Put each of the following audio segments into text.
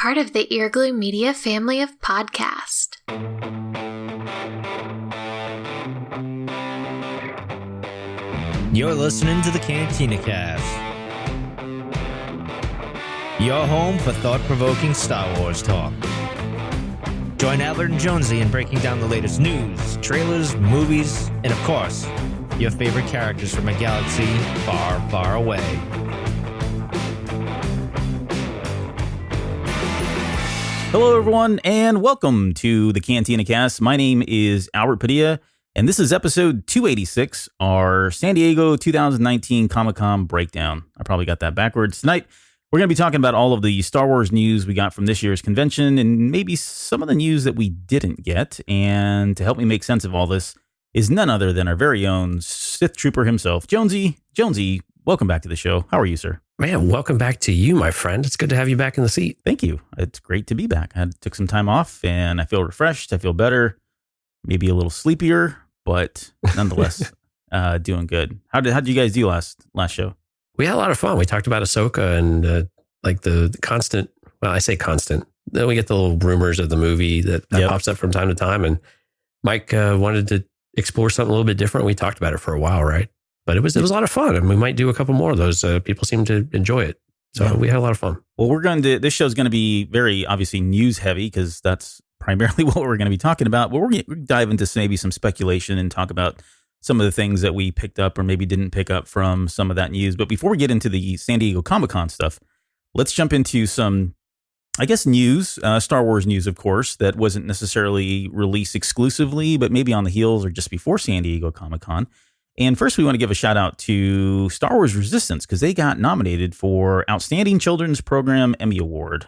part of the Earglue Media family of podcasts. You're listening to the Cantina Cast, your home for thought-provoking Star Wars talk. Join Albert and Jonesy in breaking down the latest news, trailers, movies, and of course, your favorite characters from a galaxy far, far away. Hello, everyone, and welcome to the Cantina Cast. My name is Albert Padilla, and this is episode 286, our San Diego 2019 Comic-Con breakdown. I probably got that backwards. Tonight, we're going to be talking about all of the Star Wars news we got from this year's convention and maybe some of the news that we didn't get. And to help me make sense of all this is none other than our very own Sith Trooper himself, Jonesy. Jonesy, welcome back to the show. How are you, sir? Man, welcome back to you, my friend. It's good to have you back in the seat. Thank you. It's great to be back. I took some time off and I feel refreshed. I feel better, maybe a little sleepier, but nonetheless, doing good. How did you guys do last show? We had a lot of fun. We talked about Ahsoka and like the constant, well, I say constant. Then we get the little rumors of the movie that pops up from time to time. And Mike wanted to explore something a little bit different. We talked about it for a while, right? But it was a lot of fun, and we might do a couple more of those. People seem to enjoy it. So we had a lot of fun. Well, this show's going to be very obviously news heavy because that's primarily what we're going to be talking about. But we're going to dive into maybe some speculation and talk about some of the things that we picked up or maybe didn't pick up from some of that news. But before we get into the San Diego Comic-Con stuff, let's jump into some, I guess, news, Star Wars news, of course, that wasn't necessarily released exclusively, but maybe on the heels or just before San Diego Comic-Con. And first, we want to give a shout out to Star Wars Resistance because they got nominated for Outstanding Children's Program Emmy Award.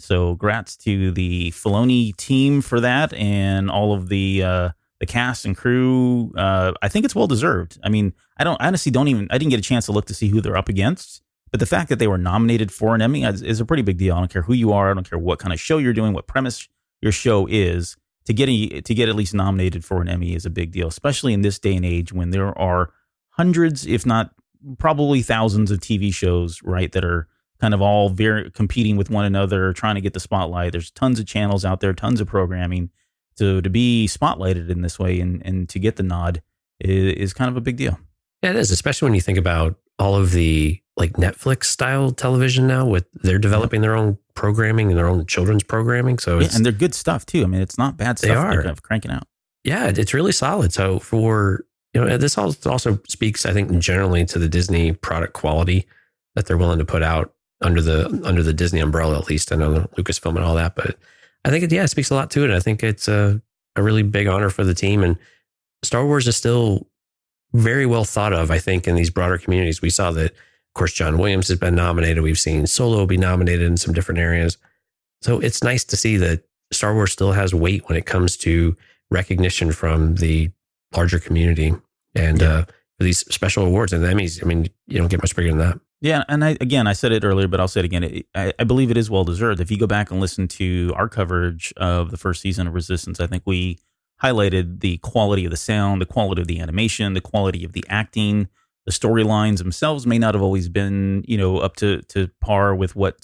So, grats to the Filoni team for that and all of the cast and crew. I think it's well deserved. I mean, I didn't get a chance to look to see who they're up against, but the fact that they were nominated for an Emmy is a pretty big deal. I don't care who you are. I don't care what kind of show you're doing, what premise your show is. To get at least nominated for an Emmy is a big deal, especially in this day and age when there are hundreds, if not probably thousands of TV shows, right, that are kind of all very competing with one another, trying to get the spotlight. There's tons of channels out there, tons of programming. So to be spotlighted in this way and to get the nod is kind of a big deal. Yeah, it is, especially when you think about all of the like Netflix style television now with they're developing their own programming and their own children's programming. So and they're good stuff too. I mean, it's not bad stuff they're kind of cranking out. Yeah, it's really solid. So for, this also speaks, I think, generally to the Disney product quality that they're willing to put out under the Disney umbrella, at least. I know Lucasfilm and all that, but I think it speaks a lot to it. I think it's a really big honor for the team, and Star Wars is still very well thought of, I think, in these broader communities. We saw that, of course, John Williams has been nominated. We've seen Solo be nominated in some different areas. So it's nice to see that Star Wars still has weight when it comes to recognition from the larger community and for these special awards and the Emmys. I mean, you don't get much bigger than that. Yeah, and I said it earlier, but I'll say it again. I believe it is well deserved. If you go back and listen to our coverage of the first season of Resistance, I think we highlighted the quality of the sound, the quality of the animation, the quality of the acting. The storylines themselves may not have always been, up to par with what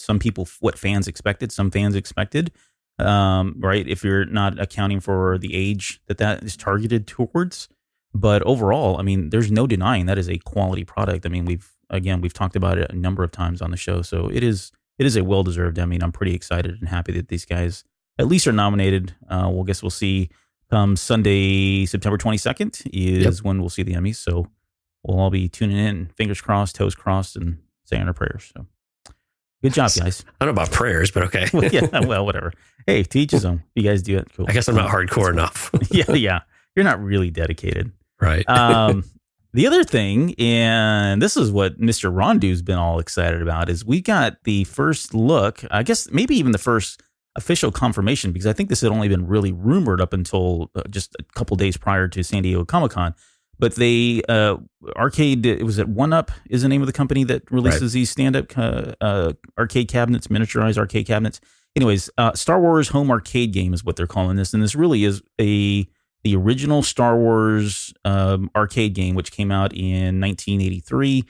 fans expected. Some fans expected, right? If you're not accounting for the age that is targeted towards. But overall, I mean, there's no denying that is a quality product. I mean, we've talked about it a number of times on the show. So it is a well-deserved Emmy. I'm pretty excited and happy that these guys at least are nominated. We'll see. Sunday, September 22nd is when we'll see the Emmys. So we'll all be tuning in, fingers crossed, toes crossed, and saying our prayers. So good job, guys. I don't know about prayers, but okay. well, whatever. Hey, to each his own. You guys do it. Cool. I guess I'm not hardcore enough. Yeah. You're not really dedicated. Right. The other thing, and this is what Mr. Rondu's been all excited about, is we got the first look, I guess maybe even the first official confirmation, because I think this had only been really rumored up until just a couple days prior to San Diego Comic-Con. But they arcade, it was at One Up is the name of the company that releases these stand-up arcade cabinets, miniaturized arcade cabinets. Anyways, Star Wars Home Arcade Game is what they're calling this, and this really is the original Star Wars arcade game, which came out in 1983.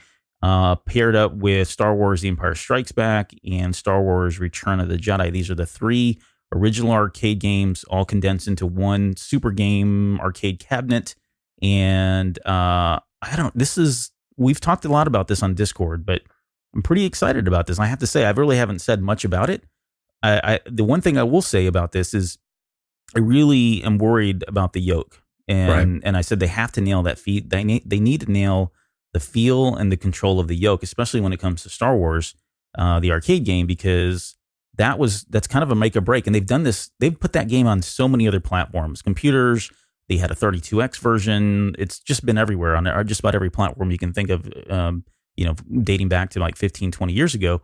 paired up with Star Wars The Empire Strikes Back and Star Wars Return of the Jedi. These are the 3 original arcade games all condensed into one super game arcade cabinet. And we've talked a lot about this on Discord, but I'm pretty excited about this. I have to say, I really haven't said much about it. The one thing I will say about this is I really am worried about the yoke. And I said they have to nail that feat. They need to nail the feel and the control of the yoke, especially when it comes to Star Wars, the arcade game, because that's kind of a make or break. And they've done this. They've put that game on so many other platforms, computers. They had a 32X version. It's just been everywhere on just about every platform you can think of, dating back to like 15, 20 years ago.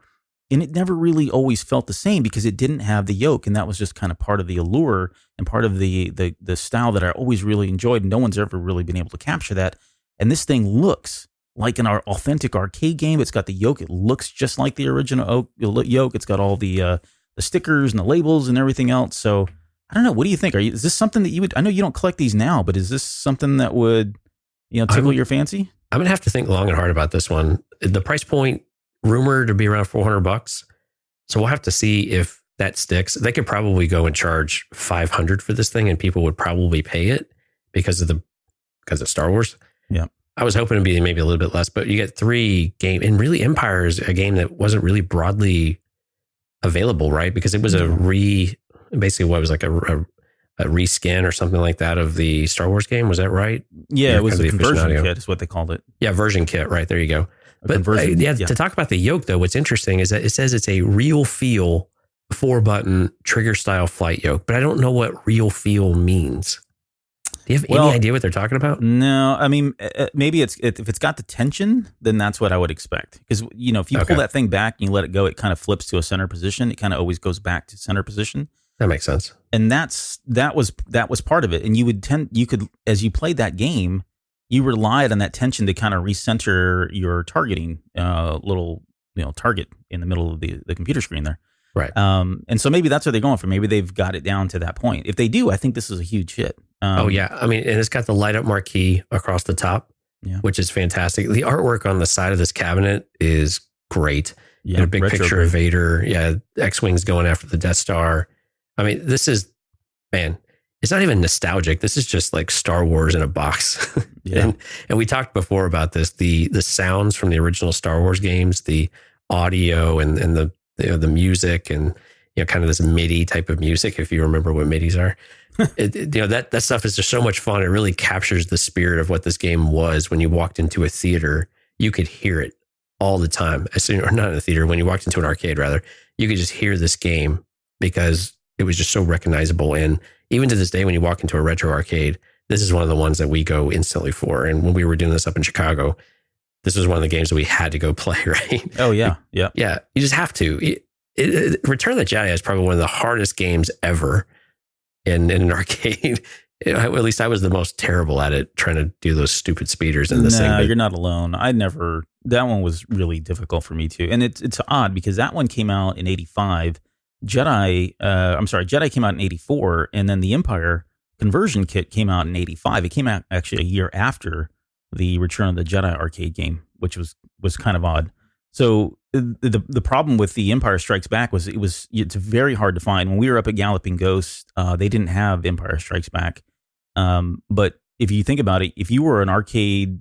And it never really always felt the same because it didn't have the yoke. And that was just kind of part of the allure and part of the style that I always really enjoyed. No one's ever really been able to capture that. And this thing looks like an authentic arcade game. It's got the yoke. It looks just like the original yoke. It's got all the stickers and the labels and everything else. So I don't know. What do you think? Is this something that you would? I know you don't collect these now, but is this something that would, tickle your fancy? I'm gonna have to think long and hard about this one. The price point rumored to be around $400, so we'll have to see if that sticks. They could probably go and charge $500 for this thing, and people would probably pay it because of Star Wars. Yeah. I was hoping to be maybe a little bit less, but you get 3 games, and really Empire is a game that wasn't really broadly available, right? Because it was basically what was like a reskin or something like that of the Star Wars game. Was that right? Yeah, it was a conversion kit is what they called it. Yeah, version kit, right? There you go. But to talk about the yoke, though, what's interesting is that it says it's a real feel 4-button trigger style flight yoke, but I don't know what real feel means. Do you have any idea what they're talking about? No, I mean, maybe if it's got the tension, then that's what I would expect. Because, if you pull that thing back and you let it go, it kind of flips to a center position. It kind of always goes back to center position. That makes sense. And that was part of it. And you could, as you played that game, you relied on that tension to kind of recenter your targeting little target in the middle of the computer screen there. Right. And so maybe that's what they're going for. Maybe they've got it down to that point. If they do, I think this is a huge hit. I mean, and it's got the light up marquee across the top, which is fantastic. The artwork on the side of this cabinet is great. Yeah, and a big picture of Vader. Yeah, X-Wings going after the Death Star. I mean, this is, man, it's not even nostalgic. This is just like Star Wars in a box. Yeah. and we talked before about this, the sounds from the original Star Wars games, the audio and the music and, kind of this MIDI type of music, if you remember what MIDIs are. That stuff is just so much fun. It really captures the spirit of what this game was. When you walked into a theater, you could hear it all the time. Or not in a theater, when you walked into an arcade, rather, you could just hear this game because it was just so recognizable. And even to this day, when you walk into a retro arcade, this is one of the ones that we go instantly for. And when we were doing this up in Chicago, this was one of the games that we had to go play, right? Oh, yeah. Yeah. Yeah. You just have to. Return of the Jedi is probably one of the hardest games ever in an arcade. At least I was the most terrible at it, trying to do those stupid speeders in this thing. No, you're not alone. That one was really difficult for me too. And it's odd because that one came out in 85. Jedi came out in 84, and then the Empire conversion kit came out in 85. It came out actually a year after the Return of the Jedi arcade game, which was kind of odd. So the problem with the Empire Strikes Back was it's very hard to find. When we were up at Galloping Ghost, they didn't have Empire Strikes Back. But if you think about it, if you were an arcade,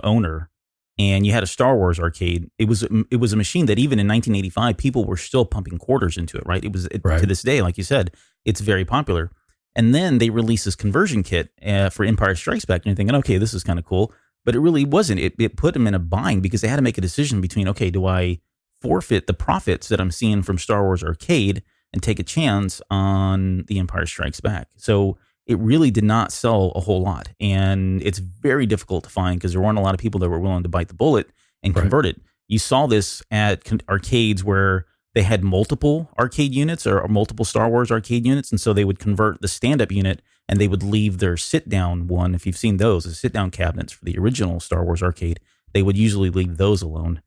owner, and you had a Star Wars arcade, it was a machine that even in 1985, people were still pumping quarters into it, right? To this day, like you said, it's very popular. And then they released this conversion kit for Empire Strikes Back, and you're thinking, okay, this is kind of cool. But it really wasn't. It put them in a bind because they had to make a decision between, okay, do I forfeit the profits that I'm seeing from Star Wars Arcade and take a chance on the Empire Strikes Back? So it really did not sell a whole lot. And it's very difficult to find because there weren't a lot of people that were willing to bite the bullet and convert it. You saw this at arcades where they had multiple arcade units or multiple Star Wars arcade units. And so they would convert the stand-up unit and they would leave their sit-down one. If you've seen those, the sit-down cabinets for the original Star Wars arcade, they would usually leave those alone.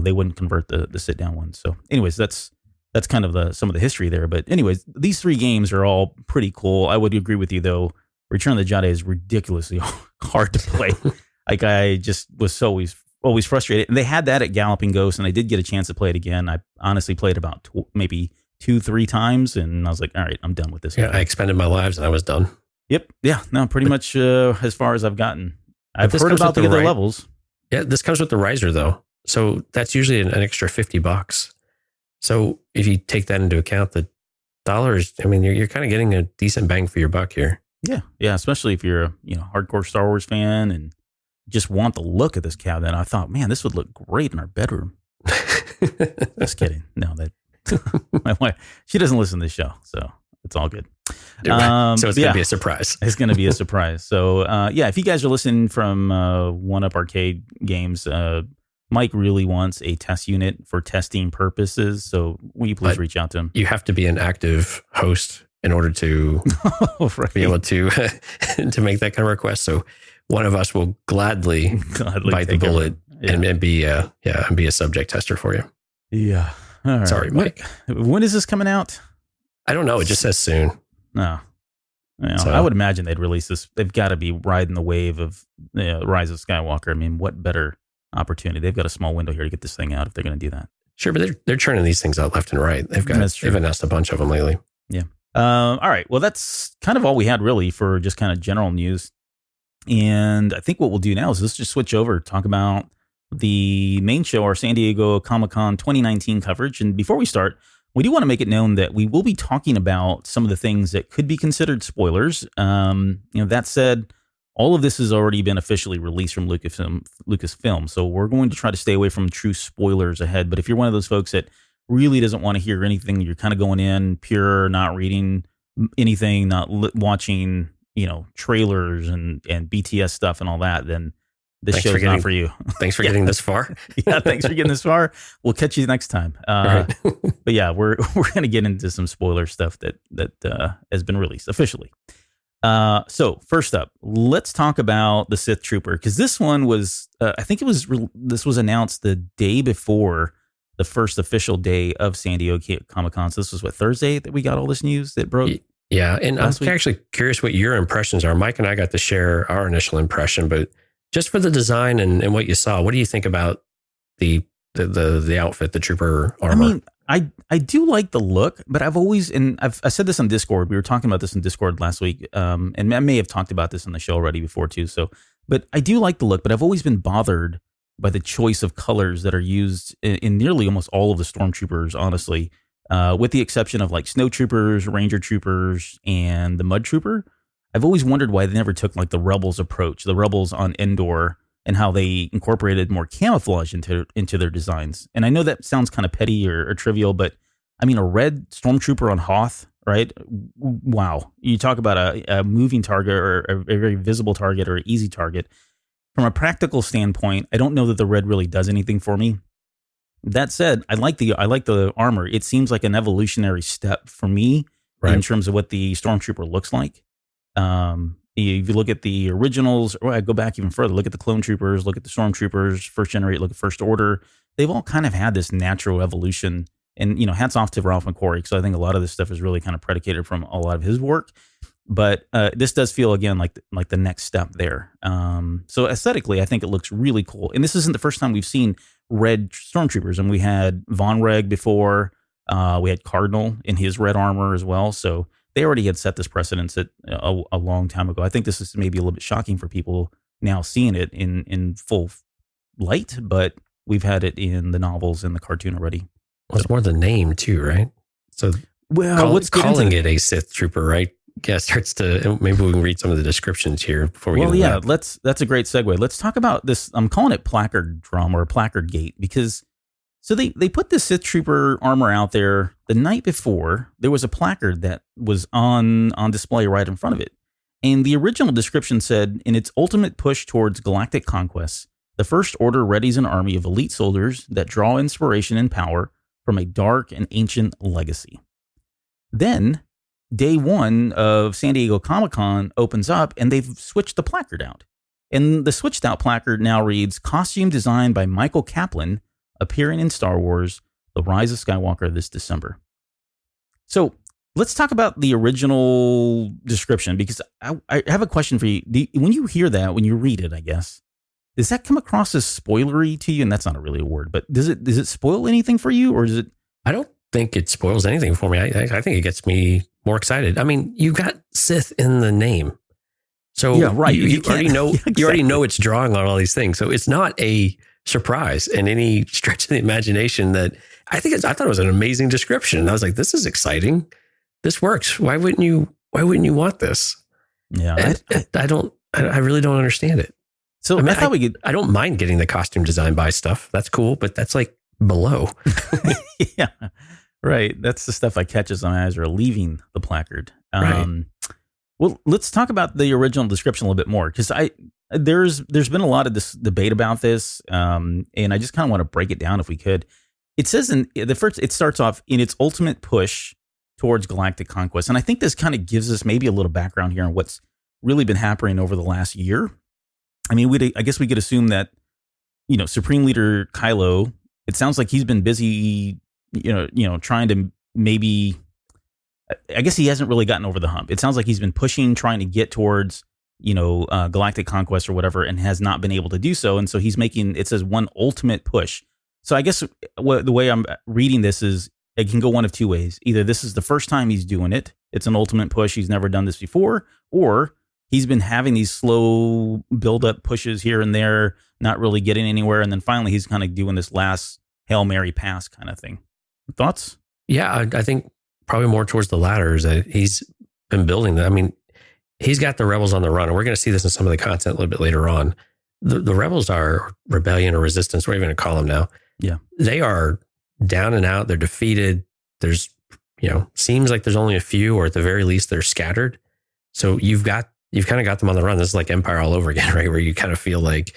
They wouldn't convert the sit-down ones. So anyways, that's kind of some of the history there. But anyways, these 3 games are all pretty cool. I would agree with you, though. Return of the Jedi is ridiculously hard to play. Like I just was always always frustrated. And they had that at Galloping Ghost, and I did get a chance to play it again. I honestly played about maybe 2-3 times, and I was like, all right, I'm done with this. Yeah, I expended my lives and I was done. Yep. Yeah. No, pretty much as far as I've gotten. I've heard about the other levels. Yeah, this comes with the riser though, so that's usually an extra $50. So if you take that into account, the dollars, I mean, you're kind of getting a decent bang for your buck here. Yeah, yeah, especially if you're a hardcore Star Wars fan and just want the look of this cabinet. I thought, man, this would look great in our bedroom. Just kidding. No, that my wife, she doesn't listen to the show, so it's all good. So it's going to be a surprise. It's going to be a surprise. So if you guys are listening from One Up Arcade Games, Mike really wants a test unit for testing purposes. So will you please reach out to him? You have to be an active host in order to be able to to make that kind of request. So one of us will gladly bite the bullet and be a subject tester for you. Yeah. All right. Sorry, Mike. When is this coming out? I don't know. It just says soon. No. I would imagine they'd release this. They've got to be riding the wave of Rise of Skywalker. I mean, what better opportunity? They've got a small window here to get this thing out if they're going to do that. Sure, but they're churning these things out left and right. They've announced a bunch of them lately. Yeah. All right. Well, that's kind of all we had really for just kind of general news. And I think what we'll do now is let's just switch over, talk about the main show, our San Diego Comic-Con 2019 coverage. And before we start, we do want to make it known that we will be talking about some of the things that could be considered spoilers. That said, all of this has already been officially released from Lucasfilm. So we're going to try to stay away from true spoilers ahead. But if you're one of those folks that really doesn't want to hear anything, you're kind of going in pure, not reading anything, not watching, trailers and BTS stuff and all that, then this show's not for you. Thanks for getting this far. Yeah, thanks for getting this far. We'll catch you next time. Right. But yeah, we're going to get into some spoiler stuff that has been released officially. So first up, let's talk about the Sith Trooper, because this one was, I think this was announced the day before the first official day of San Diego Comic-Con. So this was Thursday that we got all this news that broke? Yeah, and I'm actually curious what your impressions are. Mike and I got to share our initial impression, but just for the design and what you saw, what do you think about the outfit, the Trooper armor? I mean, I do like the look, but I said this on Discord. We were talking about this in Discord last week, and I may have talked about this on the show already before too. So, but I do like the look, but I've always been bothered by the choice of colors that are used in nearly almost all of the Stormtroopers, honestly, with the exception of like Snow Troopers, Ranger Troopers, and the Mud Trooper. I've always wondered why they never took like the Rebels approach, the Rebels on Endor, and how they incorporated more camouflage into their designs. And I know that sounds kind of petty or trivial, but I mean, a red Stormtrooper on Hoth, right? Wow. You talk about a moving target or a very visible target or an easy target. From a practical standpoint, I don't know that the red really does anything for me. That said, I like the armor. It seems like an evolutionary step for me in terms of what the Stormtrooper looks like. If you look at the originals, or I go back even further, look at the Clone Troopers, look at the Stormtroopers, First Generation, look at First Order. They've all kind of had this natural evolution. And, hats off to Ralph McQuarrie, because I think a lot of this stuff is really kind of predicated from a lot of his work. But this does feel, again, like the next step there. So aesthetically, I think it looks really cool. And this isn't the first time we've seen red Stormtroopers. And we had Von Reg before. We had Cardinal in his red armor as well. So they already had set this precedence a long time ago. I think this is maybe a little bit shocking for people now seeing it in full light, but we've had it in the novels and the cartoon already. Well, it's more the name too, right? So calling it a Sith Trooper, right? Yeah, starts to, maybe we can read some of the descriptions here before we get into that. That's a great segue. Let's talk about this. I'm calling it placard drum or placard gate because so they put the Sith Trooper armor out there the night before. There was a placard that was on display right in front of it. And the original description said, in its ultimate push towards galactic conquest, the First Order readies an army of elite soldiers that draw inspiration and power from a dark and ancient legacy. Then, day one of San Diego Comic-Con opens up and they've switched the placard out. And the switched out placard now reads, costume designed by Michael Kaplan, appearing in Star Wars, The Rise of Skywalker this December. So let's talk about the original description, because I have a question for you. When you hear that, when you read it, I guess, Does that come across as spoilery to you? And that's not really a word, but does it spoil anything for you, or is it? I don't think it spoils anything for me. I think it gets me more excited. I mean, you got Sith in the name. So yeah, right. You already know, exactly. You already know it's drawing on all these things. So it's not a surprise in any stretch of the imagination that I thought it was an amazing description. I was like, this is exciting. This works. Why wouldn't you want this? Yeah. I really don't understand it. So I thought we could. I don't mind getting the costume design by stuff. That's cool, but that's like below. Yeah, right. That's the stuff I catch as my eyes are leaving the placard. Right. Well, let's talk about the original description a little bit more, because there's been a lot of this debate about this, and I just kind of want to break it down if we could. It says in the first, it starts off in its ultimate push towards galactic conquest, and I think this kind of gives us maybe a little background here on what's really been happening over the last year. I mean, I guess we could assume that, Supreme Leader Kylo, it sounds like he's been busy, trying to maybe, I guess he hasn't really gotten over the hump. It sounds like he's been trying to get towards, galactic conquest or whatever, and has not been able to do so. And so he's making, it says, one ultimate push. So I guess the way I'm reading this is it can go one of two ways. Either this is the first time he's doing it, it's an ultimate push, he's never done this before, or he's been having these slow build-up pushes here and there, not really getting anywhere, and then finally he's kind of doing this last Hail Mary pass kind of thing. Thoughts? Yeah, I think probably more towards the latter is that he's been building that. I mean, he's got the rebels on the run, and we're going to see this in some of the content a little bit later on. The rebels are rebellion or resistance, whatever you're going to call them now. Yeah. They are down and out. They're defeated. There's, seems like there's only a few, or at the very least, they're scattered. So you've kind of got them on the run. This is like Empire all over again, right? Where you kind of feel like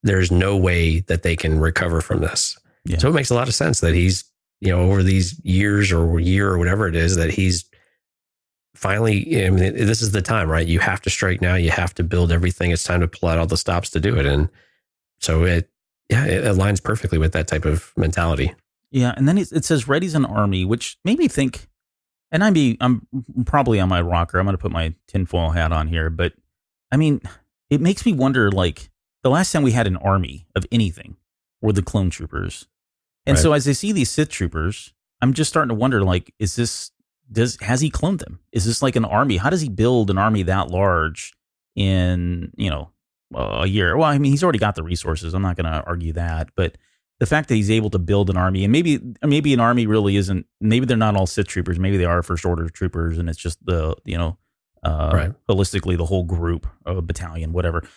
there's no way that they can recover from this. Yeah. So it makes a lot of sense that he's, over these years or year or whatever it is, that he's finally, this is the time, right? You have to strike now. You have to build everything. It's time to pull out all the stops to do it. And so it aligns perfectly with that type of mentality. Yeah. And then it says readies an army, which made me think, and I'm probably on my rocker. I'm going to put my tinfoil hat on here, but I mean, it makes me wonder, like, the last time we had an army of anything were the clone troopers. And right. So as I see these Sith troopers, I'm just starting to wonder, like, has he cloned them? Is this like an army? How does he build an army that large in, a year? Well, I mean, he's already got the resources. I'm not going to argue that, but the fact that he's able to build an army, and maybe an army really isn't, maybe they're not all Sith troopers. Maybe they are First Order troopers, and it's just the, right. holistically the whole group, a battalion, whatever.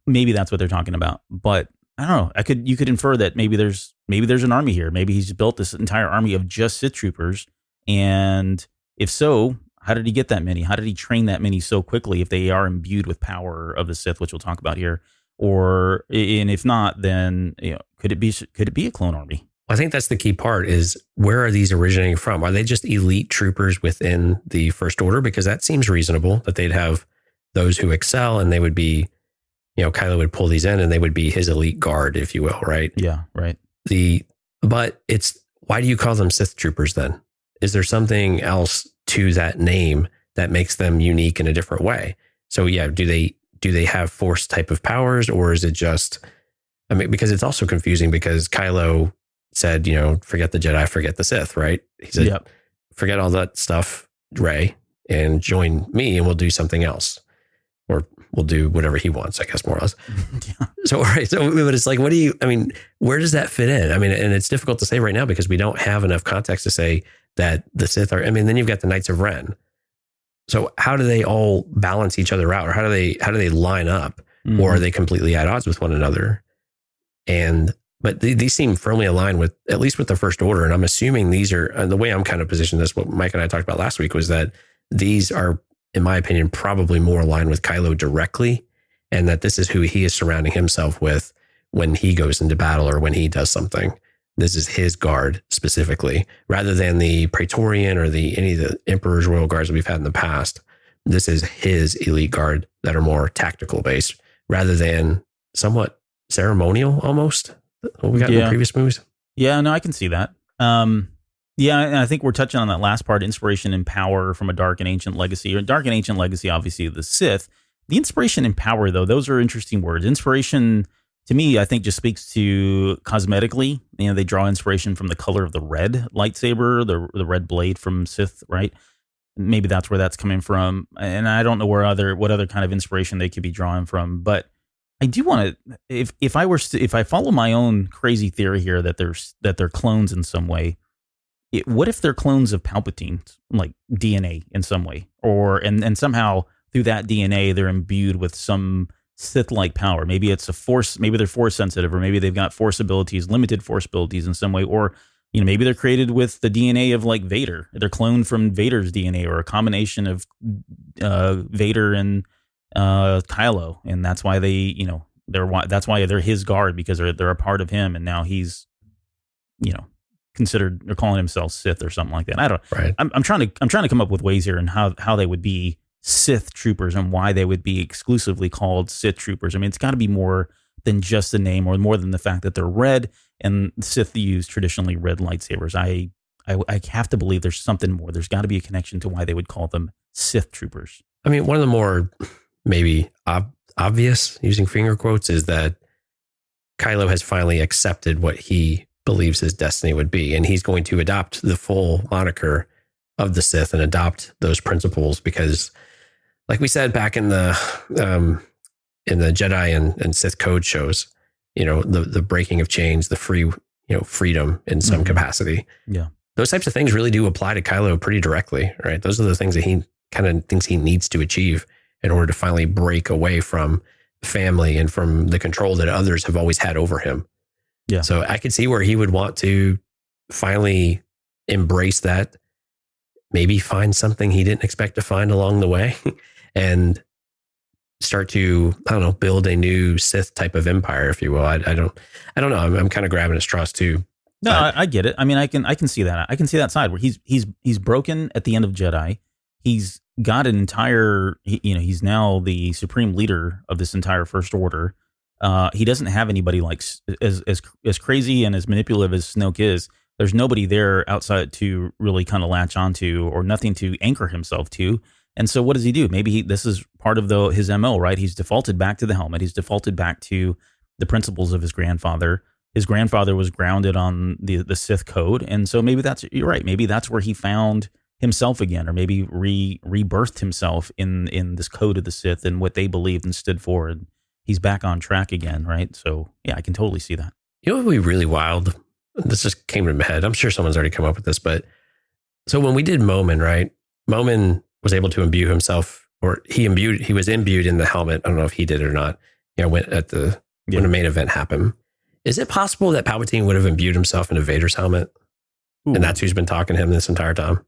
Maybe that's what they're talking about. But I don't know. You could infer that maybe there's an army here. Maybe he's built this entire army of just Sith troopers. And if so, how did he get that many? How did he train that many so quickly if they are imbued with power of the Sith, which we'll talk about here? And if not, then could it be a clone army? I think that's the key part is, where are these originating from? Are they just elite troopers within the First Order? Because that seems reasonable that they'd have those who excel, and they would be, Kylo would pull these in and they would be his elite guard, if you will, right? Yeah, right. But why do you call them Sith troopers then? Is there something else to that name that makes them unique in a different way? So yeah, do they have Force type of powers, or is it just, because it's also confusing, because Kylo said, forget the Jedi, forget the Sith, right? He said, yep. Forget all that stuff, Rey, and join me, and we'll do something else. Or we'll do whatever he wants, I guess, more or less. Yeah. So, right. So, but it's like, where does that fit in? And it's difficult to say right now, because we don't have enough context to say that the Sith are, then you've got the Knights of Ren. So how do they all balance each other out? Or how do they line up? Mm-hmm. Or are they completely at odds with one another? But these seem firmly aligned with, at least with the First Order. And I'm assuming these are, the way I'm kind of positioned this, what Mike and I talked about last week, was that these are, in my opinion, probably more aligned with Kylo directly, and that this is who he is surrounding himself with when he goes into battle or when he does something. This is his guard specifically, rather than the Praetorian or any of the Emperor's Royal Guards that we've had in the past. This is his elite guard that are more tactical based, rather than somewhat ceremonial almost, what we got in the previous movies. Yeah, no, I can see that. Yeah, and I think we're touching on that last part, inspiration and power from a dark and ancient legacy. Or dark and ancient legacy, obviously, the Sith. The inspiration and power, though, those are interesting words. Inspiration to me, I think just speaks to cosmetically. They draw inspiration from the color of the red lightsaber, the red blade from Sith, right? Maybe that's where that's coming from. And I don't know what other kind of inspiration they could be drawing from. But I do want to, if I follow my own crazy theory here that they're clones in some way, what if they're clones of Palpatine, like DNA in some way, and somehow through that DNA they're imbued with some Sith-like power? Maybe it's a force. Maybe they're force sensitive, or maybe they've got force abilities, limited force abilities in some way, or maybe they're created with the DNA of like Vader. They're cloned from Vader's DNA, or a combination of Vader and Kylo, and that's why that's why they're his guard, because they're a part of him, and now he's considered, or calling himself Sith or something like that. I don't. Right. I'm trying to come up with ways here and how they would be Sith troopers and why they would be exclusively called Sith troopers. I mean, it's got to be more than just the name, or more than the fact that they're red, and Sith use traditionally red lightsabers. I have to believe there's something more. There's got to be a connection to why they would call them Sith troopers. I mean, one of the more maybe obvious, using finger quotes, is that Kylo has finally accepted what he believes his destiny would be, and he's going to adopt the full moniker of the Sith and adopt those principles, because, like we said back in the Jedi and Sith code shows, the breaking of chains, the freedom in some capacity. Yeah, those types of things really do apply to Kylo pretty directly, right? Those are the things that he kind of thinks he needs to achieve in order to finally break away from family and from the control that others have always had over him. Yeah. So I could see where he would want to finally embrace that, maybe find something he didn't expect to find along the way, and start to, I don't know, build a new Sith type of empire, if you will. I don't know. I'm kind of grabbing at straws too. No, I get it. I mean, I can see that. I can see that side where he's broken at the end of Jedi. He's got an entire, he's now the supreme leader of this entire First Order. He doesn't have anybody like as crazy and as manipulative as Snoke is. There's nobody there outside to really kind of latch onto, or nothing to anchor himself to. And so what does he do? Maybe this is part of his MO, right? He's defaulted back to the helmet. He's defaulted back to the principles of his grandfather. His grandfather was grounded on the Sith code. And so maybe you're right. Maybe that's where he found himself again, or maybe rebirthed himself in this code of the Sith and what they believed and stood for. And he's back on track again, right? So yeah, I can totally see that. What would be really wild? This just came to my head. I'm sure someone's already come up with this, but so when we did Momin, right? Momin was able to imbue himself, or he was imbued in the helmet. I don't know if he did it or not. When the main event happened. Is it possible that Palpatine would have imbued himself into Vader's helmet? Ooh. And that's who's been talking to him this entire time?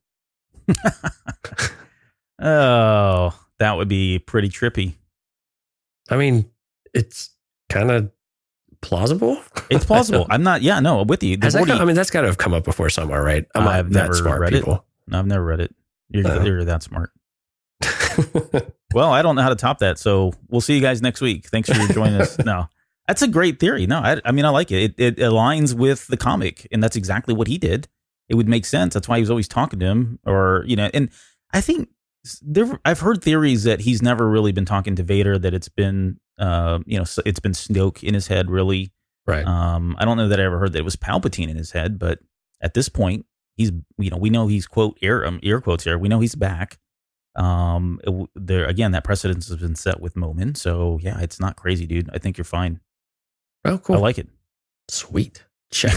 Oh, that would be pretty trippy. I mean, it's kind of plausible. It's plausible. I'm with you. That's got to have come up before somewhere, right? I've never read it. No, I've never read it. You're that smart. Well, I don't know how to top that, so we'll see you guys next week. Thanks for joining us. No, that's a great theory. No, I mean, I like it. It aligns with the comic, and that's exactly what he did. It would make sense. That's why he was always talking to him, and I think I've heard theories that he's never really been talking to Vader, that it's been, it's been Snoke in his head, really. Right. I don't know that I ever heard that it was Palpatine in his head, but at this point, he's, we know he's quote air quotes here. We know he's back. There again, that precedence has been set with Momin. So yeah, it's not crazy, dude. I think you're fine. Oh, cool. I like it. Sweet. Check.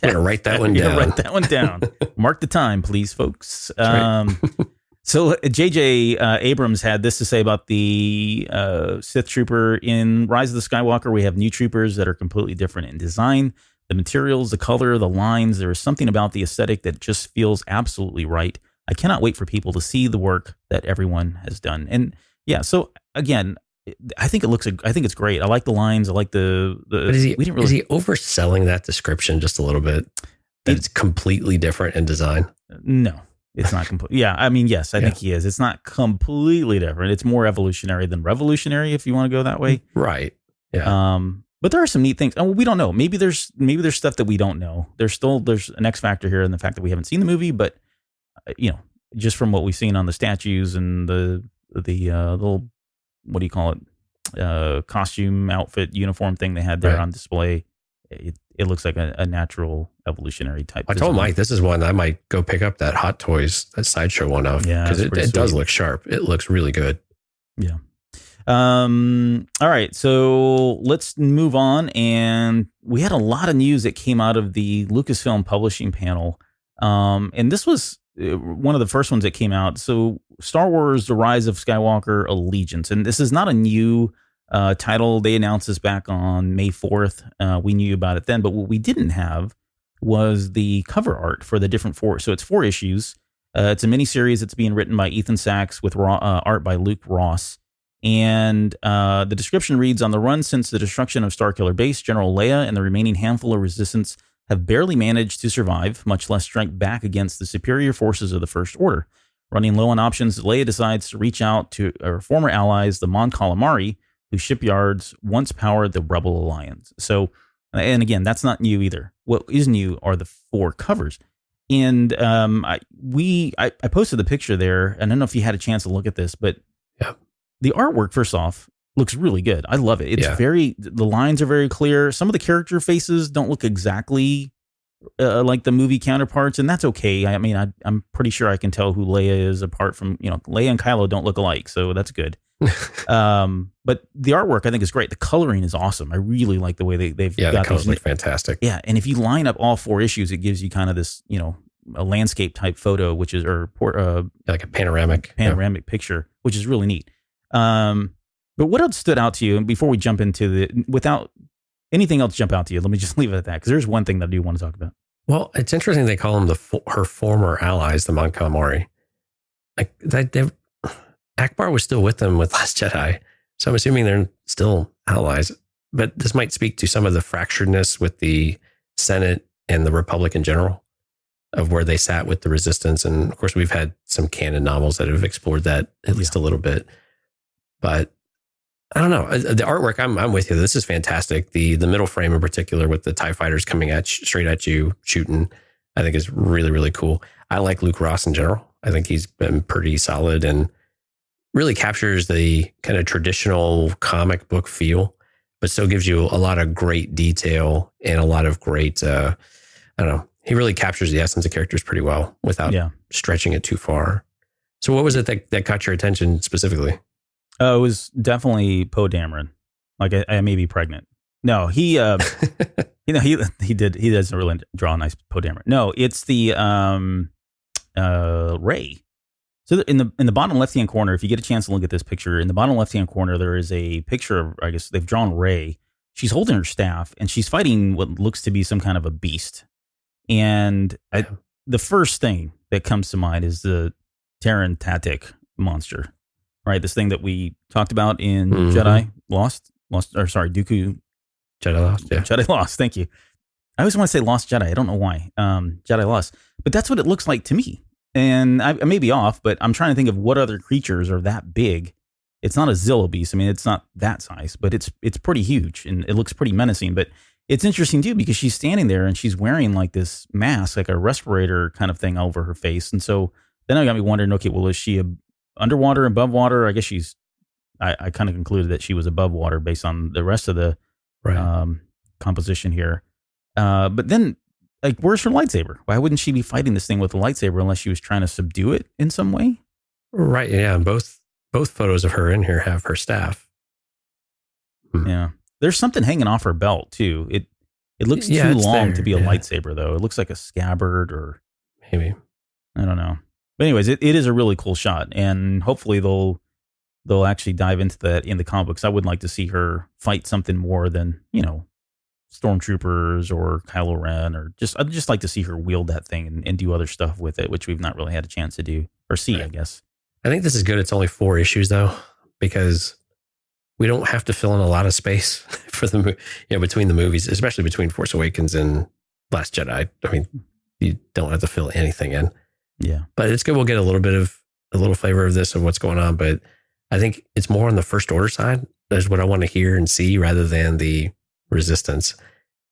I'm gonna write that one down. Write that one down. Mark the time, please, folks. Right. So J.J. Abrams had this to say about the Sith Trooper in Rise of the Skywalker. We have new troopers that are completely different in design, the materials, the color, the lines. There is something about the aesthetic that just feels absolutely right. I cannot wait for people to see the work that everyone has done. And yeah, so again, I think it's great. I like the lines. I like the. But is he overselling that description just a little bit? That it's completely different in design. No. It's not complete. Yeah, I mean, yes, I think he is. It's not completely different. It's more evolutionary than revolutionary, if you want to go that way. Right. Yeah. But there are some neat things. Oh, we don't know. Maybe there's stuff that we don't know. There's an X factor here in the fact that we haven't seen the movie, but just from what we've seen on the statues and the little, what do you call it? costume, outfit, uniform thing they had there Right. on display. It looks like a natural evolutionary type. I told Mike this is one I might go pick up that Hot Toys, that Sideshow one of. Yeah, because it's it pretty does sweet. look sharp. It looks really good. Yeah. All right. So let's move on. And we had a lot of news that came out of the Lucasfilm publishing panel. And this was one of the first ones that came out. So Star Wars, The Rise of Skywalker Allegiance. And this is not a new title. They announced this back on May 4th. We knew about it then. But what we didn't have was the cover art for the different four. So it's 4 issues. It's a miniseries that's being written by Ethan Sachs with art by Luke Ross. And the description reads, on the run since the destruction of Starkiller Base, General Leia and the remaining handful of resistance have barely managed to survive, much less strike back against the superior forces of the First Order. Running low on options, Leia decides to reach out to her former allies, the Mon Calamari, whose shipyards once powered the Rebel Alliance. So, and again, that's not new either. What is new are the 4 covers. And I posted the picture there. I don't know if you had a chance to look at this, but yeah. The artwork, first off, looks really good. I love it. It's the lines are very clear. Some of the character faces don't look exactly like the movie counterparts, and that's okay. I mean, I'm pretty sure I can tell who Leia is apart from, Leia and Kylo don't look alike, so that's good. But the artwork, I think, is great. The coloring is awesome. I really like the way they've got the colors look fantastic. Yeah, and if you line up all 4 issues, it gives you kind of this, a landscape type photo, which is like a panoramic picture, which is really neat. But what else stood out to you? And before we jump into without anything else jump out to you, let me just leave it at that, because there's one thing that I do want to talk about. Well, it's interesting they call them her former allies, the Mon Calamari. Like Akbar was still with them with Last Jedi, so I'm assuming they're still allies. But this might speak to some of the fracturedness with the Senate and the Republic in general, of where they sat with the Resistance. And of course, we've had some canon novels that have explored that at least a little bit. But I don't know. The artwork, I'm with you. This is fantastic. The middle frame in particular with the TIE fighters coming straight at you, shooting, I think is really, really cool. I like Luke Ross in general. I think he's been pretty solid and really captures the kind of traditional comic book feel, but still gives you a lot of great detail and a lot of great, I don't know. He really captures the essence of characters pretty well without stretching it too far. So what was it that caught your attention specifically? It was definitely Poe Dameron. Like I may be pregnant. No, he he doesn't really draw a nice Poe Dameron. No, it's the Rey. So in the bottom left hand corner, if you get a chance to look at this picture, in the bottom left hand corner there is a picture of, I guess they've drawn Rey. She's holding her staff and she's fighting what looks to be some kind of a beast. And the first thing that comes to mind is the Terran Tatic monster. Right, this thing that we talked about in Jedi Lost, Dooku. Jedi Lost, yeah. Jedi Lost, thank you. I always want to say Lost Jedi. I don't know why. Jedi Lost. But that's what it looks like to me. And I may be off, but I'm trying to think of what other creatures are that big. It's not a Zillo beast. I mean, it's not that size, but it's pretty huge and it looks pretty menacing. But it's interesting too, because she's standing there and she's wearing like this mask, like a respirator kind of thing over her face. And so then I got me wondering, okay, well, is she underwater, above water? I guess I kind of concluded that she was above water based on the rest of the composition here. But then, like, where's her lightsaber? Why wouldn't she be fighting this thing with a lightsaber unless she was trying to subdue it in some way? Right. Yeah. Both photos of her in here have her staff. Yeah. There's something hanging off her belt too. It looks too long to be a lightsaber though. It looks like a scabbard or maybe. I don't know. But anyways, it is a really cool shot, and hopefully they'll actually dive into that in the comic books. I would like to see her fight something more than, stormtroopers or Kylo Ren, or I'd just like to see her wield that thing and do other stuff with it, which we've not really had a chance to do or see, I guess. I think this is good. It's only 4 issues though, because we don't have to fill in a lot of space for between the movies, especially between Force Awakens and Last Jedi. I mean, you don't have to fill anything in. Yeah. But it's good. We'll get a little flavor of this, of what's going on. But I think it's more on the First Order side. That's what I want to hear and see rather than the Resistance,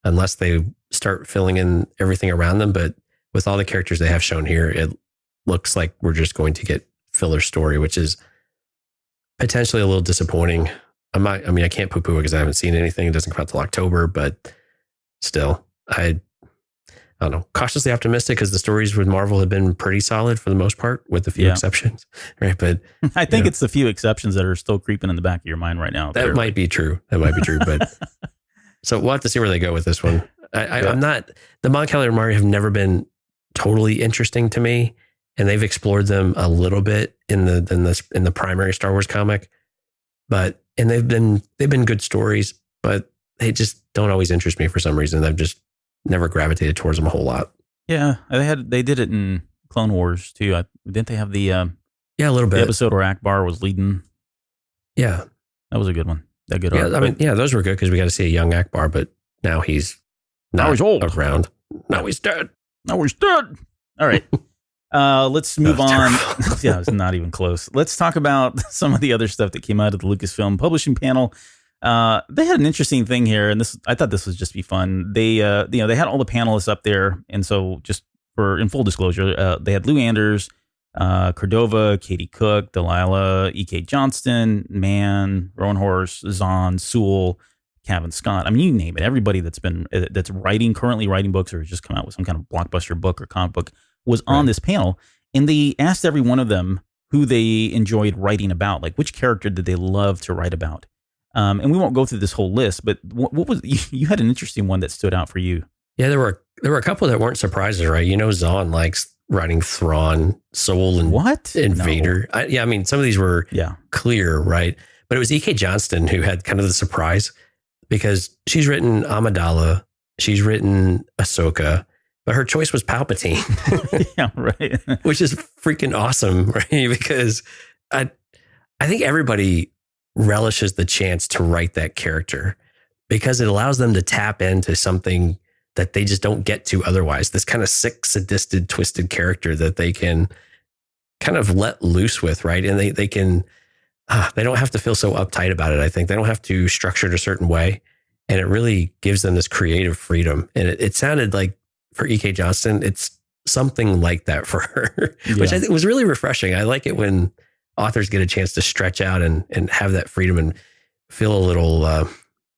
unless they start filling in everything around them. But with all the characters they have shown here, it looks like we're just going to get filler story, which is potentially a little disappointing. I can't poo-poo it because I haven't seen anything. It doesn't come out till October, but still, I don't know, cautiously optimistic because the stories with Marvel have been pretty solid for the most part, with a few exceptions, right? But I think it's the few exceptions that are still creeping in the back of your mind right now. That might be true. But so we'll have to see where they go with this one. I'm not, the Mon Calamari have never been totally interesting to me, and they've explored them a little bit in the primary Star Wars comic, and they've been good stories, but they just don't always interest me for some reason. I've just never gravitated towards them a whole lot. Yeah, they did it in Clone Wars too. Didn't they have the a little bit, the episode where Akbar was leading? Yeah, that was a good one. That good. Yeah, arc, those were good because we got to see a young Akbar, but now he's old around. Now he's dead. All right. Let's move on. Yeah, it's not even close. Let's talk about some of the other stuff that came out of the Lucasfilm publishing panel. They had an interesting thing here, and I thought this would just be fun. They had all the panelists up there, and so just in full disclosure, they had Lou Anders, Cordova, Katie Cook, Delilah, E.K. Johnston, Mann, Rowan Horse, Zahn, Sewell, Kevin Scott. I mean, you name it. Everybody that's currently writing books or has just come out with some kind of blockbuster book or comic book was on this panel, and they asked every one of them who they enjoyed writing about, like which character did they love to write about. And we won't go through this whole list, but what was you had an interesting one that stood out for you? Yeah, there were a couple that weren't surprises, right? Zahn likes writing Thrawn, Soul, and Vader. Some of these were clear, right? But it was E.K. Johnston who had kind of the surprise because she's written Amidala, she's written Ahsoka, but her choice was Palpatine. Yeah, right. Which is freaking awesome, right? Because I think everybody relishes the chance to write that character because it allows them to tap into something that they just don't get to otherwise. This kind of sick, sadistic, twisted character that they can kind of let loose with, right? And they can, they don't have to feel so uptight about it. I think they don't have to structure it a certain way. And it really gives them this creative freedom. And it sounded like for E.K. Johnston, it's something like that for her, which I think was really refreshing. I like it when authors get a chance to stretch out and have that freedom and feel a little, I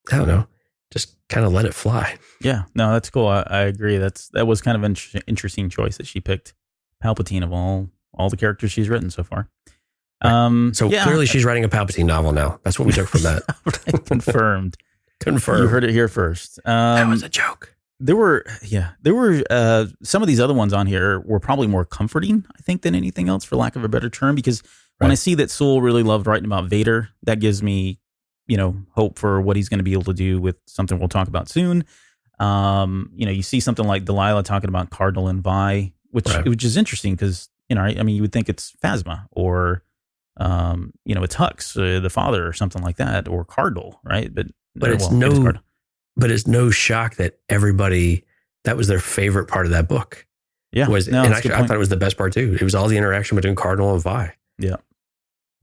don't know, just kind of let it fly. Yeah, no, that's cool. I agree. That was kind of an interesting choice that she picked Palpatine of all the characters she's written so far. Right. So clearly she's writing a Palpatine novel now. That's what we took from that. Right, confirmed. You heard it here first. That was a joke. There were some of these other ones on here were probably more comforting, I think, than anything else, for lack of a better term, because when I see that Sewell really loved writing about Vader, that gives me, hope for what he's going to be able to do with something we'll talk about soon. You see something like Delilah talking about Cardinal and Vi, which is interesting because, you would think it's Phasma or, it's Hux, the father or something like that, or Cardinal, right? But it's no shock that everybody, that was their favorite part of that book. Yeah. I thought it was the best part too. It was all the interaction between Cardinal and Vi. Yeah.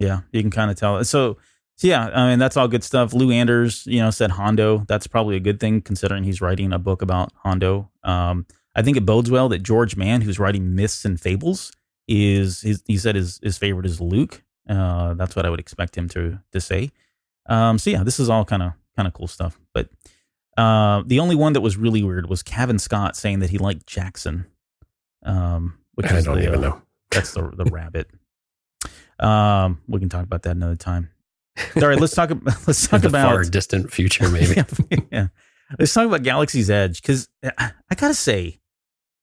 Yeah. You can kind of tell. So yeah, that's all good stuff. Lou Anders, said Hondo. That's probably a good thing considering he's writing a book about Hondo. I think it bodes well that George Mann, who's writing myths and fables, he said his favorite is Luke. That's what I would expect him to say. This is all kind of cool stuff. But the only one that was really weird was Kevin Scott saying that he liked Jackson, which I don't even know. That's the rabbit. We can talk about that another time. All right, let's talk about far distant future, maybe. Yeah. Let's talk about Galaxy's Edge, because I gotta say,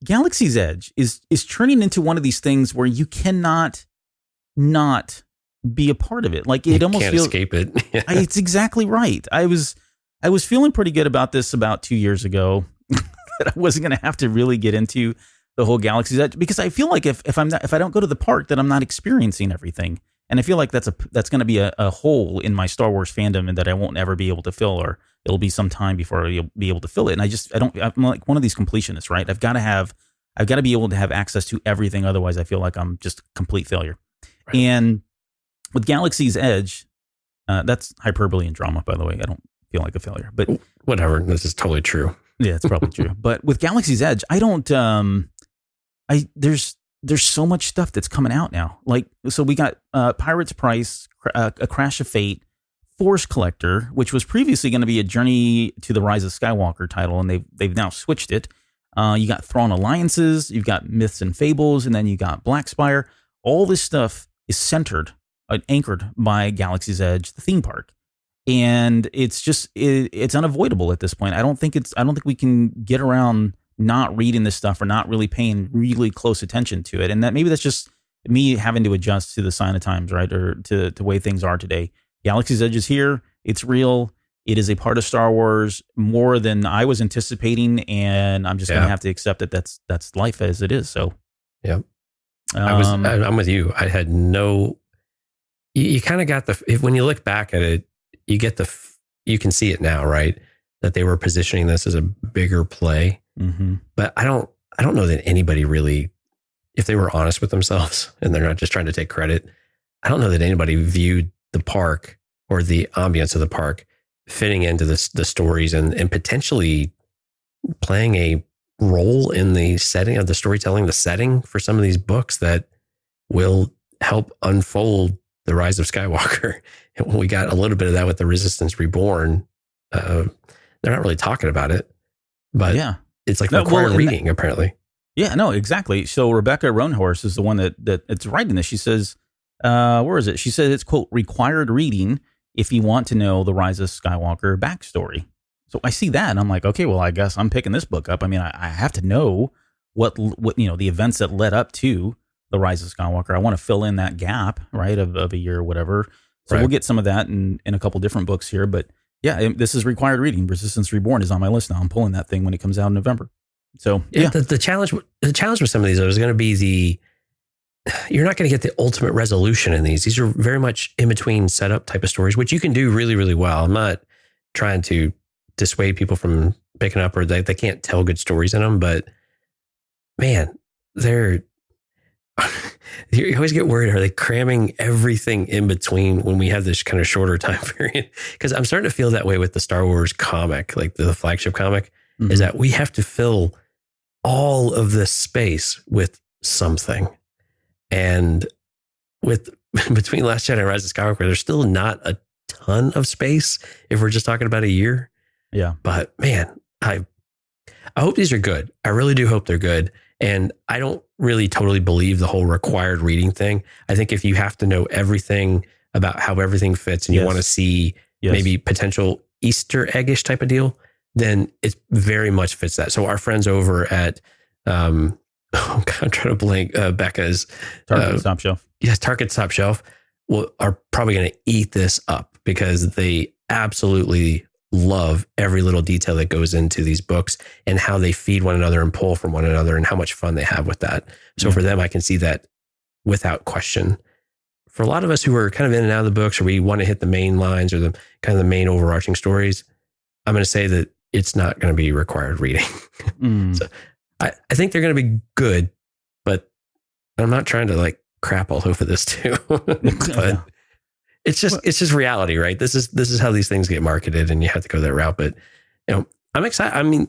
Galaxy's Edge is turning into one of these things where you cannot not be a part of it. Like it almost can't feels escape it. It's exactly right. I was feeling pretty good about this about 2 years ago that I wasn't going to have to really get into the whole Galaxy's Edge, because I feel like if I don't go to the park, then I'm not experiencing everything. And I feel like that's going to be a hole in my Star Wars fandom, and that I won't ever be able to fill, or it'll be some time before I'll be able to fill it. And I'm like one of these completionists, right? I've got to be able to have access to everything. Otherwise I feel like I'm just a complete failure. Right. And with Galaxy's Edge, that's hyperbole and drama, by the way. I don't feel like a failure, but whatever. This is totally true. Yeah, it's probably true. But with Galaxy's Edge, I don't, there's so much stuff that's coming out now. Like, so we got Pirate's Price, A Crash of Fate, Force Collector, which was previously going to be a Journey to the Rise of Skywalker title, and they've now switched it. You got Thrawn Alliances, you've got Myths and Fables, and then you got Black Spire. All this stuff is centered, anchored by Galaxy's Edge, the theme park. And it's just, it's unavoidable at this point. I don't think we can get around not reading this stuff or not really paying really close attention to it. And that maybe that's just me having to adjust to the sign of times, right? Or to the way things are today. Galaxy's Edge is here. It's real. It is a part of Star Wars more than I was anticipating. And I'm just going to have to accept that that's life as it is. So, yeah. I'm with you. I had no, you kind of got when you look back at it, you can see it now, right? That they were positioning this as a bigger play. Mm-hmm. But I don't know that anybody really, if they were honest with themselves and they're not just trying to take credit, I don't know that anybody viewed the park or the ambience of the park fitting into the stories and potentially playing a role in the setting of the storytelling, the setting for some of these books that will help unfold the Rise of Skywalker. And we got a little bit of that with the Resistance Reborn. They're not really talking about it, but yeah, it's like required reading apparently. Yeah, no, exactly. So Rebecca Roanhorse is the one that it's writing this. She says, where is it? She said it's, quote, required reading if you want to know the Rise of Skywalker backstory. So I see that and I'm like, okay, well, I guess I'm picking this book up. I mean, I have to know what the events that led up to the Rise of Skywalker. I want to fill in that gap, right, of a year or whatever. So we'll get some of that in a couple different books here. But yeah, this is required reading. Resistance Reborn is on my list now. I'm pulling that thing when it comes out in November. So yeah. The challenge with some of these is going to be you're not going to get the ultimate resolution in these. These are very much in between setup type of stories, which you can do really, really well. I'm not trying to dissuade people from picking up or they can't tell good stories in them, but man, you always get worried. Are they cramming everything in between when we have this kind of shorter time period? Because I'm starting to feel that way with the Star Wars comic, like the flagship comic, is that we have to fill all of this space with something. And between Last Jedi and Rise of Skywalker, there's still not a ton of space if we're just talking about a year. Yeah. But man, I hope these are good. I really do hope they're good. And I don't really totally believe the whole required reading thing. I think if you have to know everything about how everything fits and you want to see maybe potential Easter eggish type of deal, then it very much fits that. So our friends over at, I'm trying to blank Becca's Target Top Shelf. Yes, Target Top Shelf are probably going to eat this up because they absolutely love every little detail that goes into these books and how they feed one another and pull from one another and how much fun they have with that. So for them, I can see that without question. For a lot of us who are kind of in and out of the books, or we want to hit the main lines or the kind of the main overarching stories, I'm going to say that it's not going to be required reading. So I think they're going to be good, but I'm not trying to like crap all over this too. But it's just reality, right? This is how these things get marketed, and you have to go that route. But I'm excited. I mean,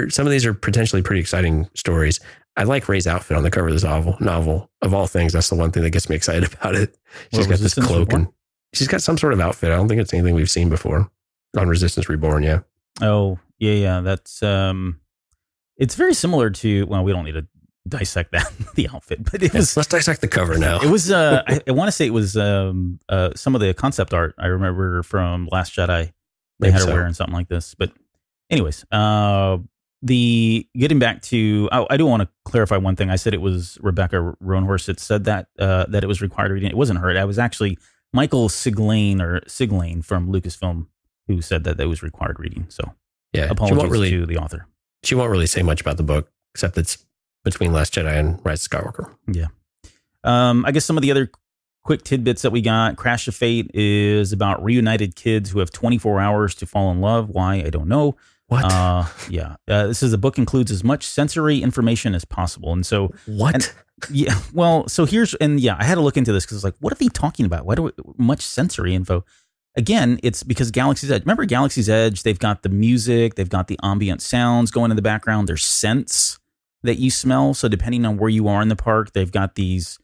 some of these are potentially pretty exciting stories. I like Rey's outfit on the cover of this novel. Of all things, that's the one thing that gets me excited about it. She's got this cloak and she's got some sort of outfit. I don't think it's anything we've seen before on Resistance Reborn. Yeah. Oh yeah. That's it's very similar to. Well, we don't need to dissect the outfit, but let's dissect the cover now. It was I want to say it was some of the concept art I remember from Last Jedi. They had her wearing something like this. But anyways, getting back to, I do want to clarify one thing. I said it was Rebecca Roanhorse that said that it was required reading. It wasn't her. It was actually Michael Siglane from Lucasfilm who said that was required reading. So yeah, apologies to the author. She won't really say much about the book except it's between Last Jedi and Rise of Skywalker. Yeah. I guess some of the other quick tidbits that we got. Crash of Fate is about reunited kids who have 24 hours to fall in love. Why? I don't know. What? Yeah. This is the book includes as much sensory information as possible. And so what? Yeah. Well, so I had to look into this because it's like, what are they talking about? Why much sensory info? Again, it's because Galaxy's Edge. Remember Galaxy's Edge? They've got the music, they've got the ambient sounds going in the background. There's scents that you smell. So depending on where you are in the park, they've got these,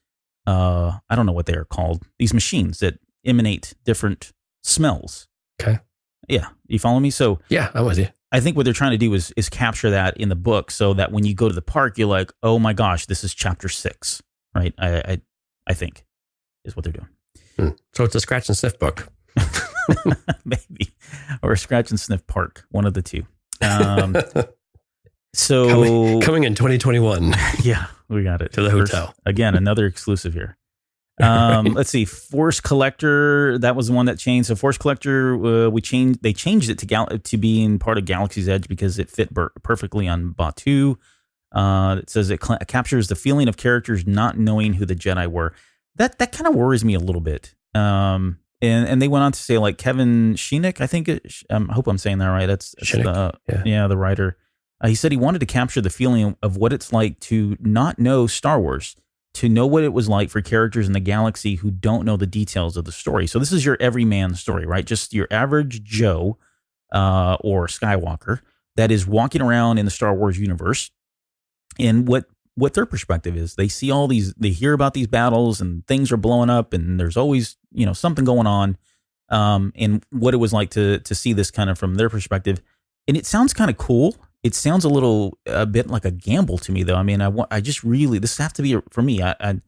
I don't know what they are called, these machines that emanate different smells. Okay. Yeah. You follow me? So Yeah, I'm with you. I think what they're trying to do is capture that in the book so that when you go to the park, you're like, oh my gosh, this is chapter 6, right? I think is what they're doing. So it's a scratch and sniff book. Maybe. Or a scratch and sniff park, one of the two. So coming in 2021. Yeah, we got it. To the hotel. Again, another exclusive here. Let's see. Force Collector, that was the one that changed. So Force Collector, they changed it to being part of Galaxy's Edge because it fit perfectly on Batuu. It says it captures the feeling of characters not knowing who the Jedi were. That kind of worries me a little bit. And they went on to say, like, Kevin Shinick, I think I hope I'm saying that right. That's the writer. He said he wanted to capture the feeling of what it's like to not know Star Wars, to know what it was like for characters in the galaxy who don't know the details of the story. So this is your everyman story, right? Just your average Joe or Skywalker that is walking around in the Star Wars universe. And what their perspective is, they see all these, they hear about these battles and things are blowing up and there's always, something going on. And what it was like to see this kind of from their perspective. And it sounds kind of cool. It sounds a bit like a gamble to me, though. I mean, I just really, this has to be, for me, I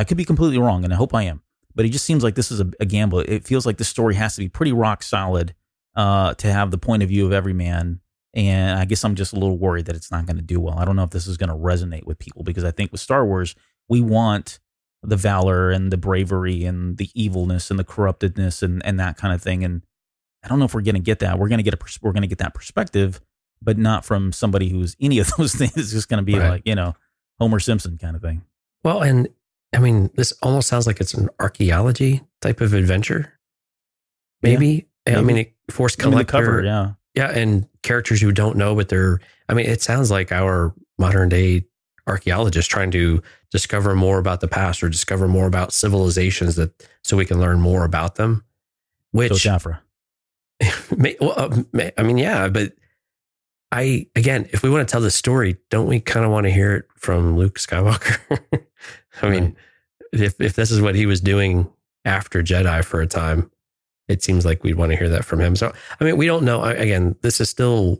could be completely wrong, and I hope I am, but it just seems like this is a gamble. It feels like this story has to be pretty rock solid to have the point of view of every man, and I guess I'm just a little worried that it's not going to do well. I don't know if this is going to resonate with people, because I think with Star Wars, we want the valor and the bravery and the evilness and the corruptedness and that kind of thing, and I don't know if we're going to get that. We're going to get that perspective, but not from somebody who's any of those things. It's just going to be like, Homer Simpson kind of thing. Well, and I mean, this almost sounds like it's an archaeology type of adventure. Maybe. I mean, Force Collector. Cover, yeah. Yeah. And characters you don't know, but it sounds like our modern day archaeologists trying to discover more about the past or discover more about civilizations so we can learn more about them. Which, so Jafra. But again, if we want to tell the story, don't we kind of want to hear it from Luke Skywalker? I mean, if this is what he was doing after Jedi for a time, it seems like we'd want to hear that from him. So, I mean, we don't know. Again, this is still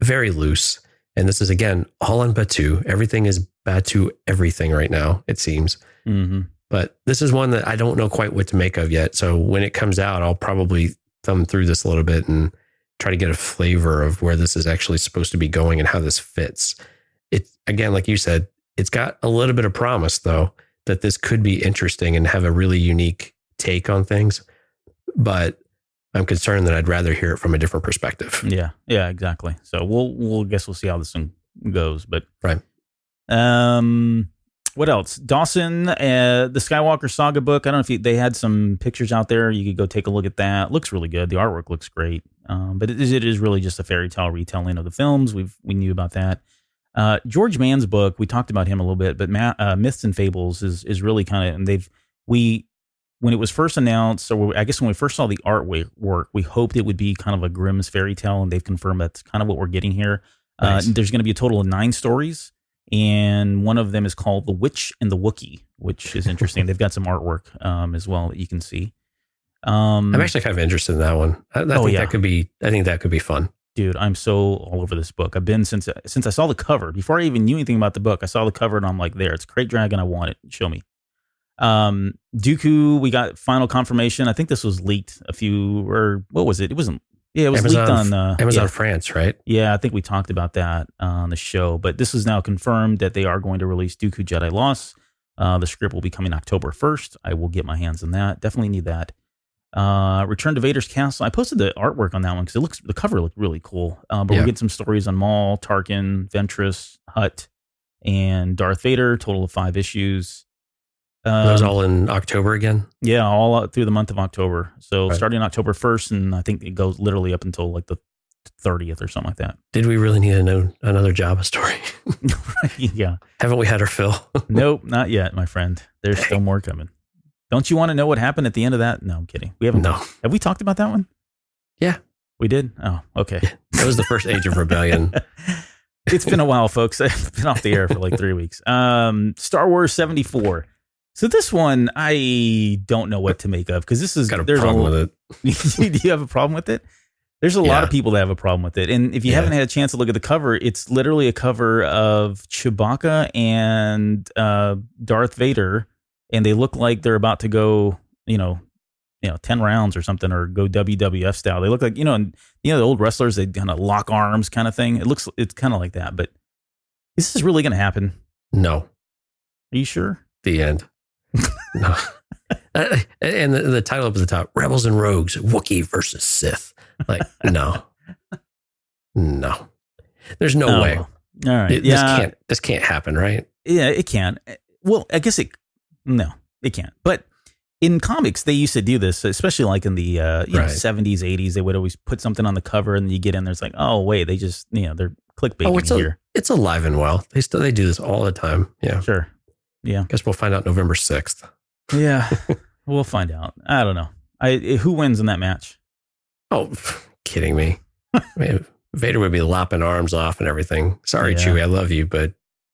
very loose. And this is, again, all on Batuu. Everything is Batuu everything right now, it seems. Mm-hmm. But this is one that I don't know quite what to make of yet. So when it comes out, I'll probably thumb through this a little bit and try to get a flavor of where this is actually supposed to be going and how this fits. It's, again, like you said, it's got a little bit of promise, though, that this could be interesting and have a really unique take on things. But I'm concerned that I'd rather hear it from a different perspective. Yeah, exactly. So we'll see how this one goes. But right. What else? Dawson, the Skywalker Saga book. I don't know if they had some pictures out there. You could go take a look at that. Looks really good. The artwork looks great. But it is really just a fairy tale retelling of the films. We knew about that. George Mann's book, we talked about him a little bit, but Myths and Fables is really kind of, and when it was first announced, or I guess when we first saw the artwork, we hoped it would be kind of a Grimm's fairy tale, and they've confirmed that's kind of what we're getting here. Nice. There's going to be a total of 9 stories, and one of them is called The Witch and the Wookiee, which is interesting. They've got some artwork as well that you can see. I'm actually kind of interested in that one. I think that could be fun. Dude, I'm so all over this book. I've been since I saw the cover. Before I even knew anything about the book, I saw the cover and I'm like, it's Crate Dragon. I want it. Show me. Dooku, we got final confirmation. I think this was leaked what was it? It wasn't. Yeah, it was Amazon, leaked on Amazon France, right? Yeah, I think we talked about that on the show. But this is now confirmed that they are going to release Dooku Jedi Lost. The script will be coming October 1st. I will get my hands on that. Definitely need that. Return to Vader's Castle. I posted the artwork on that one because the cover looked really cool. But we'll get some stories on Maul, Tarkin, Ventress, Hutt, and Darth Vader. Total of 5 issues. Those all in October again? Yeah, all through the month of October. So right. Starting October 1st, and I think it goes literally up until like the 30th or something like that. Did we really need to know another Jabba story? Yeah. Haven't we had our fill? Nope, not yet, my friend. There's still more coming. Don't you want to know what happened at the end of that? No, I'm kidding. We haven't. No. Have we talked about that one? Yeah. We did? Oh, okay. Yeah. That was the first Age of Rebellion. It's been a while, folks. I've been off the air for like 3 weeks. Star Wars 74. So this one, I don't know what to make of because this is Got a problem with it. Do you have a problem with it? There's a lot of people that have a problem with it. And if you haven't had a chance to look at the cover, it's literally a cover of Chewbacca and Darth Vader. And they look like they're about to go, 10 rounds or something, or go WWF style. They look like, the old wrestlers, they kind of lock arms kind of thing. It's kind of like that. But is this really going to happen? No. Are you sure? The end. No. And the title up at the top, Rebels and Rogues, Wookiee versus Sith. Like, no. There's no way. All right. This can't happen, right? Yeah, it can. Well, I guess it can't. But in comics, they used to do this, especially like in the 70s, 80s. They would always put something on the cover, and you get in there's like, oh wait, they just they're clickbaiting here. It's alive and well. They do this all the time. Yeah, sure. Yeah, guess we'll find out November 6th. Yeah, we'll find out. I don't know. Who wins in that match? Oh, kidding me. Man, Vader would be lopping arms off and everything. Sorry, Chewie, I love you, but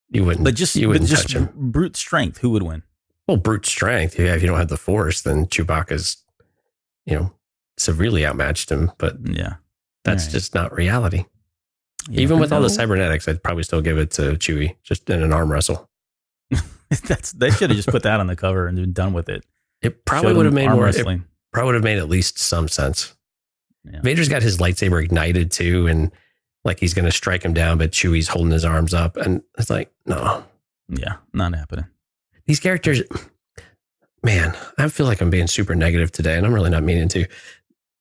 you wouldn't. But you wouldn't touch him. Brute strength. Who would win? Well, brute strength. Yeah, if you don't have the Force, then Chewbacca's, severely outmatched him. But that's just not reality. Yeah, even with all the cybernetics, I'd probably still give it to Chewie, just in an arm wrestle. They should have just put that on the cover and been done with it. It probably would have made more. It probably would have made at least some sense. Yeah. Vader's got his lightsaber ignited too, and like he's going to strike him down, but Chewie's holding his arms up, and it's like, no, yeah, not happening. These characters, man, I feel like I'm being super negative today, and I'm really not meaning to.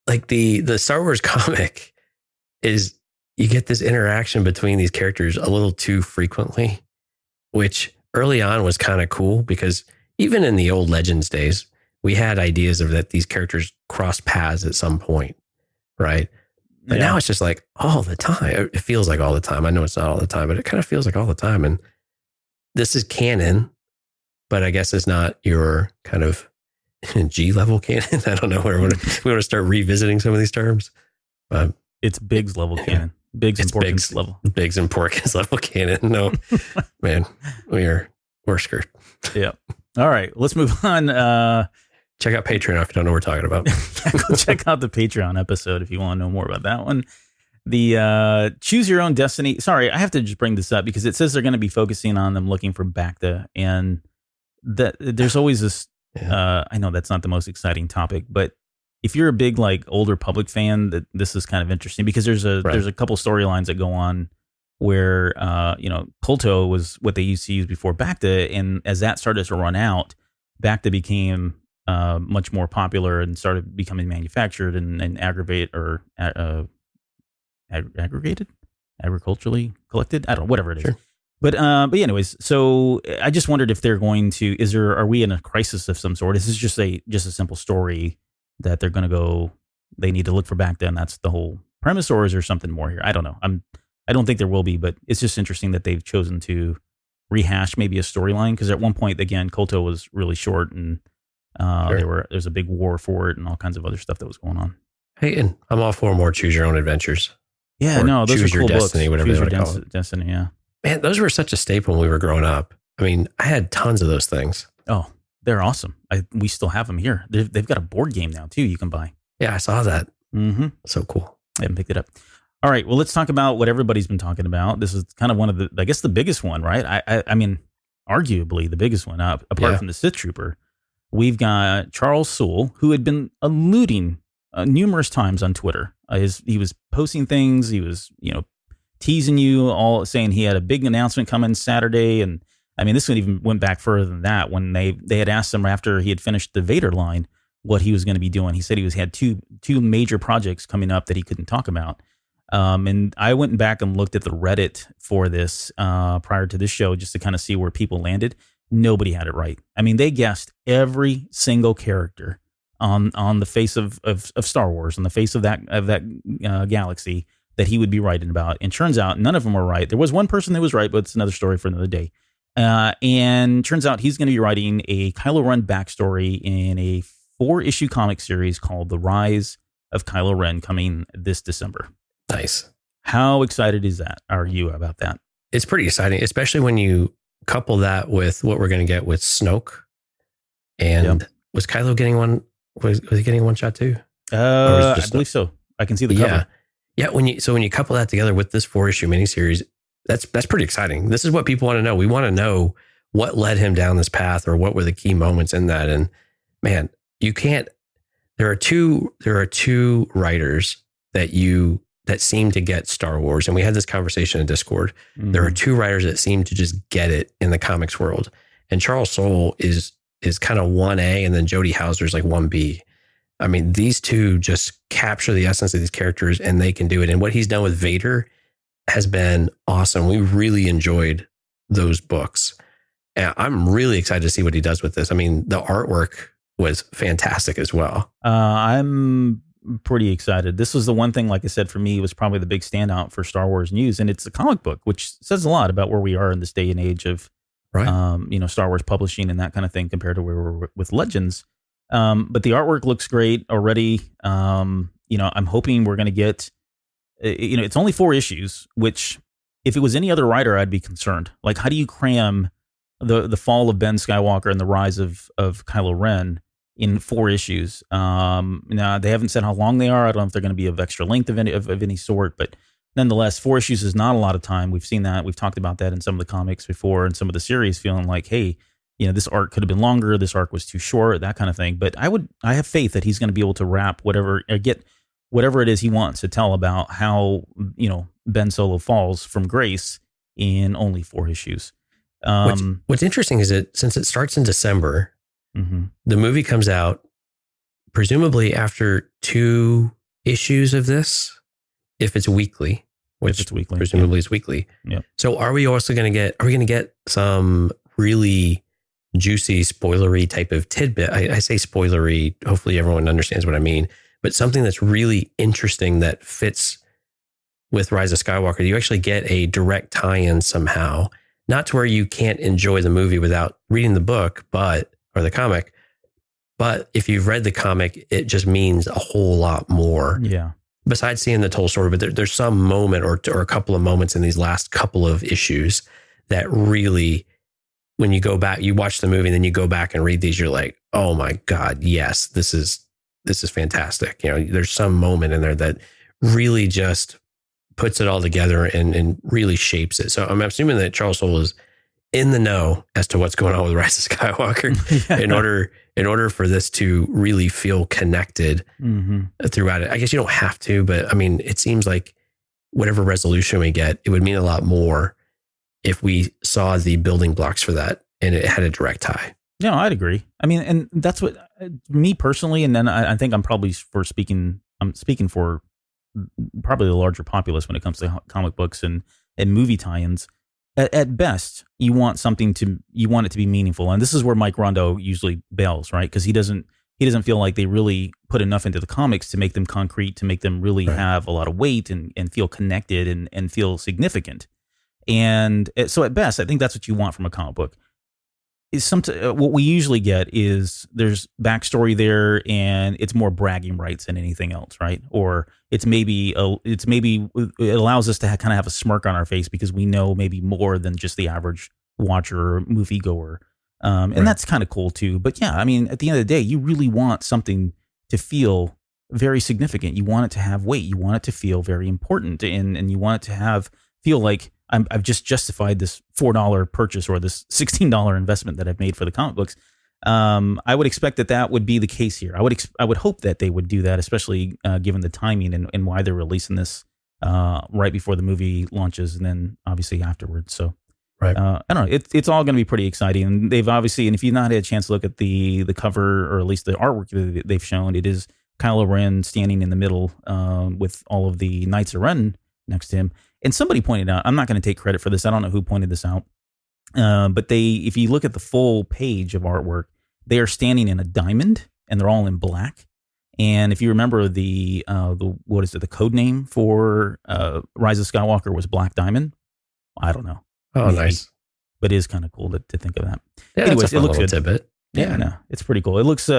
Like the Star Wars comic is, you get this interaction between these characters a little too frequently, which early on was kind of cool because even in the old Legends days, we had ideas of that these characters cross paths at some point, right? But now it's just like all the time. It feels like all the time. I know it's not all the time, but it kind of feels like all the time. And this is canon, but I guess it's not your kind of G-level canon. I don't know where we want to start revisiting some of these terms. But it's Biggs level canon. Biggs and Porkins level. Biggs and Porkins level canon. No, man, we're screwed. Yeah. All right, let's move on. Check out Patreon if you don't know what we're talking about. Go check out the Patreon episode if you want to know more about that one. The Choose Your Own Destiny. Sorry, I have to just bring this up because it says they're going to be focusing on them looking for Bacta, and that there's always this. I know that's not the most exciting topic, but if you're a big like Old Republic fan, that this is kind of interesting because there's a couple storylines that go on where Kolto was what they used to use before Bacta, and as that started to run out, Bacta became much more popular and started becoming manufactured and aggregated, agriculturally collected. I don't know, whatever it is. Sure. But anyways, so I just wondered if they're going to. Are we in a crisis of some sort? Is this just a simple story that they're going to go? They need to look for Bacta, and that's the whole premise, or is there something more here? I don't know. I don't think there will be, but it's just interesting that they've chosen to rehash maybe a storyline because at one point, again, Kolto was really short and there's a big war for it and all kinds of other stuff that was going on. Hey, and I'm all for more Choose Your Own Adventures. Yeah, no, those Choose are cool Your Destiny, books. Whatever Choose they Your want to call it. Destiny, yeah. Man, those were such a staple when we were growing up. I mean, I had tons of those things. Oh, they're awesome. We still have them here. They've got a board game now too you can buy. Yeah, I saw that. Mm-hmm. So cool. I haven't picked it up. All right, well, let's talk about what everybody's been talking about. This is kind of one of the, I guess, the biggest one, right? I mean, arguably the biggest one, apart from the Sith Trooper. We've got Charles Soule, who had been alluding numerous times on Twitter. He was posting things. He was, teasing you, all saying he had a big announcement coming Saturday. And I mean, this one even went back further than that when they had asked him after he had finished the Vader line what he was going to be doing. He said he had two major projects coming up that he couldn't talk about. And I went back and looked at the Reddit for this prior to this show just to kind of see where people landed. Nobody had it right. I mean, they guessed every single character on the face of Star Wars, on the face of that galaxy that he would be writing about. And turns out none of them were right. There was one person that was right, but it's another story for another day. And turns out he's going to be writing a Kylo Ren backstory in a 4-issue comic series called The Rise of Kylo Ren coming this December. Nice. How excited are you about that? It's pretty exciting, especially when you couple that with what we're going to get with Snoke. And was Kylo getting one? Was he getting one shot too? I believe so. I can see the cover. Yeah. When you couple that together with this 4-issue miniseries, that's pretty exciting. This is what people want to know. We want to know what led him down this path, or what were the key moments in that. And man, you can't. There are two writers that seem to get Star Wars, and we had this conversation in Discord. Mm-hmm. There are two writers that seem to just get it in the comics world, and Charles Soule is kind of 1A, and then Jody Houser is like 1B. I mean, these two just capture the essence of these characters, and they can do it. And what he's done with Vader has been awesome. We really enjoyed those books. And I'm really excited to see what he does with this. I mean, the artwork was fantastic as well. I'm pretty excited. This was the one thing, like I said, for me, was probably the big standout for Star Wars news. And it's a comic book, which says a lot about where we are in this day and age of, Star Wars publishing and that kind of thing compared to where we're with Legends. But the artwork looks great already. I'm hoping we're going to get, it's only 4 issues, which if it was any other writer, I'd be concerned. Like, how do you cram the fall of Ben Skywalker and the rise of Kylo Ren in 4 issues? Now, they haven't said how long they are. I don't know if they're going to be of extra length of any sort, but nonetheless, 4 issues is not a lot of time. We've seen that. We've talked about that in some of the comics before, and some of the series feeling like, hey, this arc could have been longer. This arc was too short, that kind of thing. But I have faith that he's going to be able to wrap get whatever it is he wants to tell about how, Ben Solo falls from grace in only 4 issues. What's interesting is that since it starts in December, mm-hmm. the movie comes out presumably after 2 issues of this, if it's weekly, which it's weekly, presumably is weekly. Yeah. So are we going to get some really juicy, spoilery type of tidbit? I say spoilery, hopefully everyone understands what I mean, but something that's really interesting that fits with Rise of Skywalker. You actually get a direct tie-in somehow, not to where you can't enjoy the movie without reading the book, or the comic. But if you've read the comic, it just means a whole lot more. Yeah. Besides seeing the total story, but there's some moment or a couple of moments in these last couple of issues that really, when you go back, you watch the movie and then you go back and read these, you're like, oh my God, yes, this is fantastic. There's some moment in there that really just puts it all together and really shapes it. So I'm assuming that Charles Soule is in the know as to what's going on with Rise of Skywalker in order for this to really feel connected mm-hmm. throughout it. I guess you don't have to, but I mean, it seems like whatever resolution we get, it would mean a lot more if we saw the building blocks for that and it had a direct tie. No, I'd agree. I mean, and that's what me personally, and then I think I'm speaking for probably the larger populace when it comes to comic books and movie tie-ins. At best, you want it to be meaningful. And this is where Mike Rondo usually bails, right? Because he doesn't feel like they really put enough into the comics to make them concrete, to make them really have a lot of weight and feel connected and feel significant. And so at best, I think that's what you want from a comic book. What we usually get is there's backstory there, and it's more bragging rights than anything else, right? Or it allows us to kind of have a smirk on our face because we know maybe more than just the average watcher or moviegoer, and that's kind of cool too. But yeah, I mean, at the end of the day, you really want something to feel very significant. You want it to have weight. You want it to feel very important, and you want it to feel like I've just justified this $4 purchase or this $16 investment that I've made for the comic books. I would expect that would be the case here. I would hope that they would do that, especially given the timing and why they're releasing this right before the movie launches and then obviously afterwards. So I don't know. It's all going to be pretty exciting. And they've obviously, and if you've not had a chance to look at the cover or at least the artwork that they've shown, it is Kylo Ren standing in the middle with all of the Knights of Ren next to him. And somebody pointed out, I'm not going to take credit for this. I don't know who pointed this out. But if you look at the full page of artwork, they are standing in a diamond and they're all in black. And if you remember the code name for Rise of Skywalker was Black Diamond. I don't know. Oh, maybe. Nice. But it is kind of cool to think of that. Yeah, anyways, it looks good. Tidbit. Yeah, no, it's pretty cool. It looks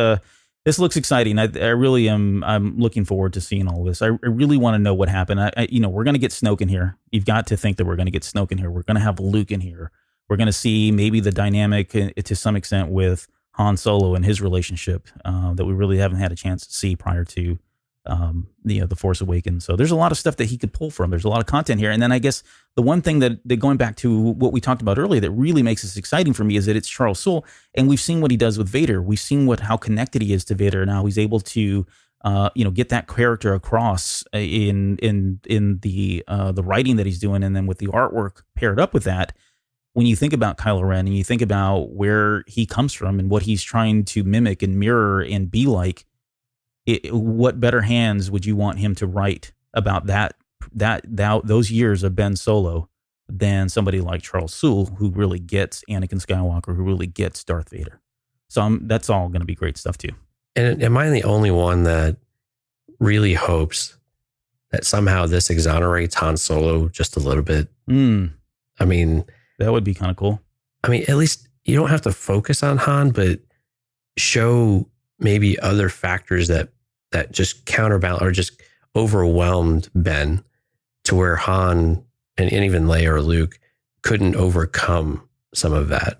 this looks exciting. I really am. I'm looking forward to seeing all this. I really want to know what happened. We're going to get Snoke in here. You've got to think that we're going to get Snoke in here. We're going to have Luke in here. We're going to see maybe the dynamic to some extent with Han Solo and his relationship that we really haven't had a chance to see prior to The Force Awakens. So there's a lot of stuff that he could pull from. There's a lot of content here. And then I guess the one thing that going back to what we talked about earlier that really makes this exciting for me is that it's Charles Soule, and we've seen what he does with Vader. We've seen how connected he is to Vader, and how he's able to get that character across in the writing that he's doing, and then with the artwork paired up with that. When you think about Kylo Ren and you think about where he comes from and what he's trying to mimic and mirror and be like, what better hands would you want him to write about those years of Ben Solo than somebody like Charles Soule, who really gets Anakin Skywalker, who really gets Darth Vader. So that's all going to be great stuff too. And am I the only one that really hopes that somehow this exonerates Han Solo just a little bit? I mean, that would be kind of cool. I mean, at least you don't have to focus on Han, but show maybe other factors that just counterbalance or just overwhelmed Ben to where Han and even Leia or Luke couldn't overcome some of that.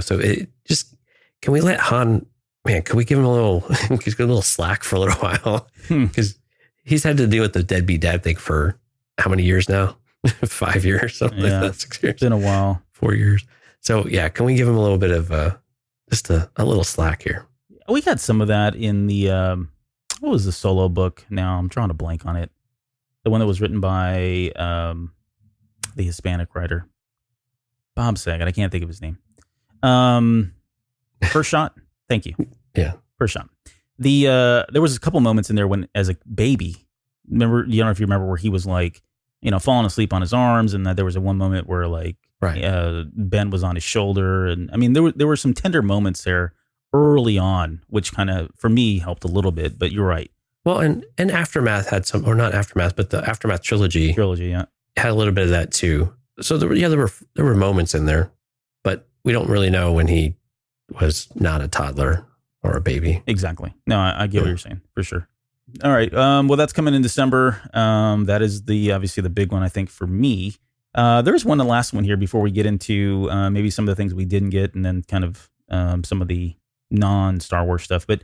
So it just, can we let Han, can we give him a little slack for a little while? Because he's had to deal with the deadbeat dad thing for how many years now? 5 years, something like that, 6 years. It's been a while. 4 years. So yeah, can we give him a little bit of just a little slack here? We got some of that in the, what was the Solo book? Now I'm drawing a blank on it. The one that was written by the Hispanic writer, Bob Saget. I can't think of his name. First Shot. Thank you. Yeah. First Shot. There was a couple moments in there when, as a baby, you don't know if you remember, where he was like, falling asleep on his arms, and that there was one moment where like Ben was on his shoulder, and I mean there were some tender moments there early on, which kind of for me helped a little bit. But you're right. Well, and Aftermath had some, or not Aftermath, but the Aftermath trilogy had a little bit of that too. So there were moments in there, but we don't really know when he was not a toddler or a baby. Exactly. No, I get what you're saying for sure. All right. Well, that's coming in December. That is obviously the big one, I think, for me. There's the last one here before we get into maybe some of the things we didn't get, and then kind of some of the non-Star Wars stuff. But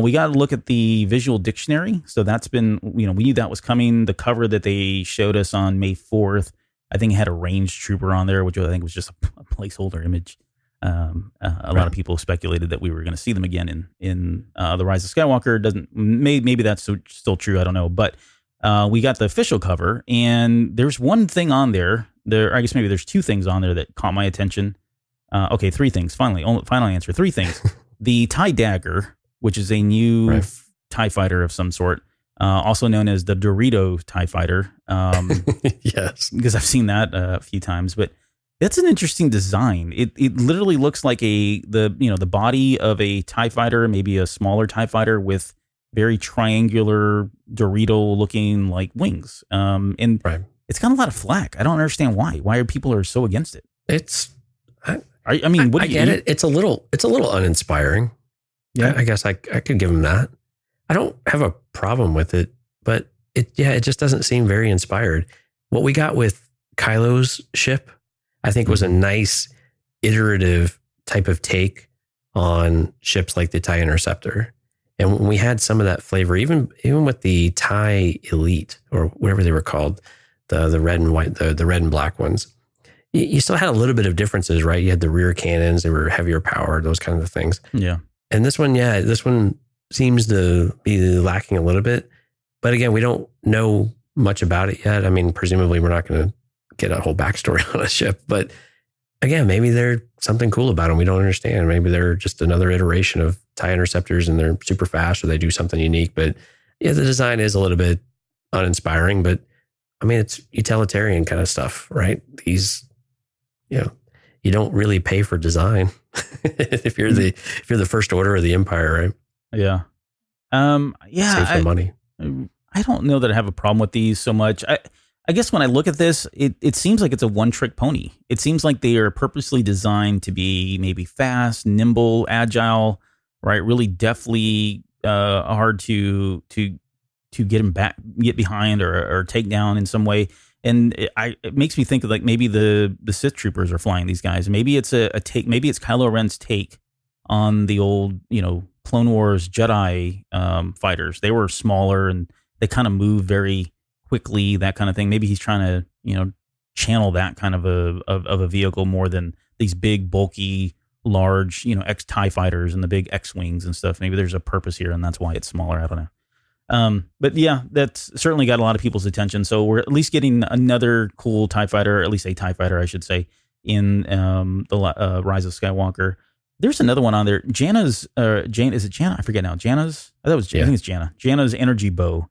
we got to look at the visual dictionary. So that's been, we knew that was coming. The cover that they showed us on May 4th, I think it had a range trooper on there, which I think was just a placeholder image. A lot of people speculated that we were going to see them again in The Rise of Skywalker. Maybe that's still true. I don't know. But we got the official cover, and there's one thing on there. I guess maybe there's two things on there that caught my attention. Okay, three things. Final answer. Three things. The TIE Dagger, which is a new TIE fighter of some sort, also known as the Dorito TIE fighter. Yes, because I've seen that a few times, but. That's an interesting design. It literally looks like the body of a TIE fighter, maybe a smaller TIE fighter with very triangular Dorito looking like wings. And it's got a lot of flack. I don't understand why. Why are people so against it? I get it. It's a little uninspiring. Yeah, I guess I could give them that. I don't have a problem with it, but it just doesn't seem very inspired. What we got with Kylo's ship, I think, was a nice iterative type of take on ships like the TIE Interceptor. And when we had some of that flavor, even with the TIE Elite or whatever they were called, the red and white, the red and black ones, you still had a little bit of differences, right? You had the rear cannons, they were heavier power, those kinds of things. Yeah. And this one seems to be lacking a little bit. But again, we don't know much about it yet. I mean, presumably we're not going to get a whole backstory on a ship, but again, maybe they're something cool about them we don't understand. Maybe they're just another iteration of TIE Interceptors and they're super fast, or they do something unique. But yeah, the design is a little bit uninspiring, but I mean, it's utilitarian kind of stuff, right? These, you don't really pay for design if you're the First Order or the Empire, right? Yeah. Save for money. I don't know that I have a problem with these so much. I guess when I look at this, it seems like it's a one-trick pony. It seems like they are purposely designed to be maybe fast, nimble, agile, right? Really deftly hard to get behind or take down in some way. And it makes me think of like maybe the Sith troopers are flying these guys. Maybe it's a take. Maybe it's Kylo Ren's take on the old, Clone Wars Jedi fighters. They were smaller and they kind of move very quickly, that kind of thing. Maybe he's trying to, channel that kind of a vehicle more than these big, bulky, large, TIE fighters and the big X-Wings and stuff. Maybe there's a purpose here and that's why it's smaller. I don't know. But yeah, that's certainly got a lot of people's attention. So we're at least getting another cool TIE fighter, or at least a TIE fighter, I should say, in the Rise of Skywalker. There's another one on there. Is it Jana? I forget now. I think it's Jana. Jana's energy bow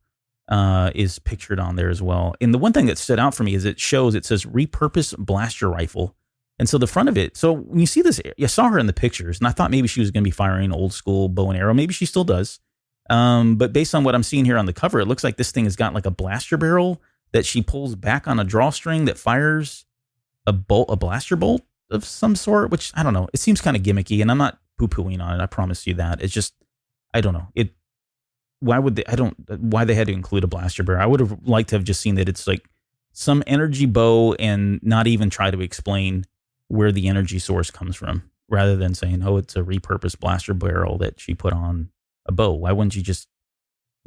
is pictured on there as well. And the one thing that stood out for me is it says repurposed blaster rifle. And so the front of it, so when you see this, I saw her in the pictures and I thought maybe she was going to be firing old school bow and arrow. Maybe she still does. But based on what I'm seeing here on the cover, it looks like this thing has got like a blaster barrel that she pulls back on a drawstring that fires a blaster bolt of some sort, which I don't know. It seems kind of gimmicky, and I'm not poo-pooing on it. I promise you that. It's just, I don't know. Why they had to include a blaster barrel. I would have liked to have just seen that it's like some energy bow and not even try to explain where the energy source comes from, rather than saying, oh, it's a repurposed blaster barrel that she put on a bow. Why wouldn't you just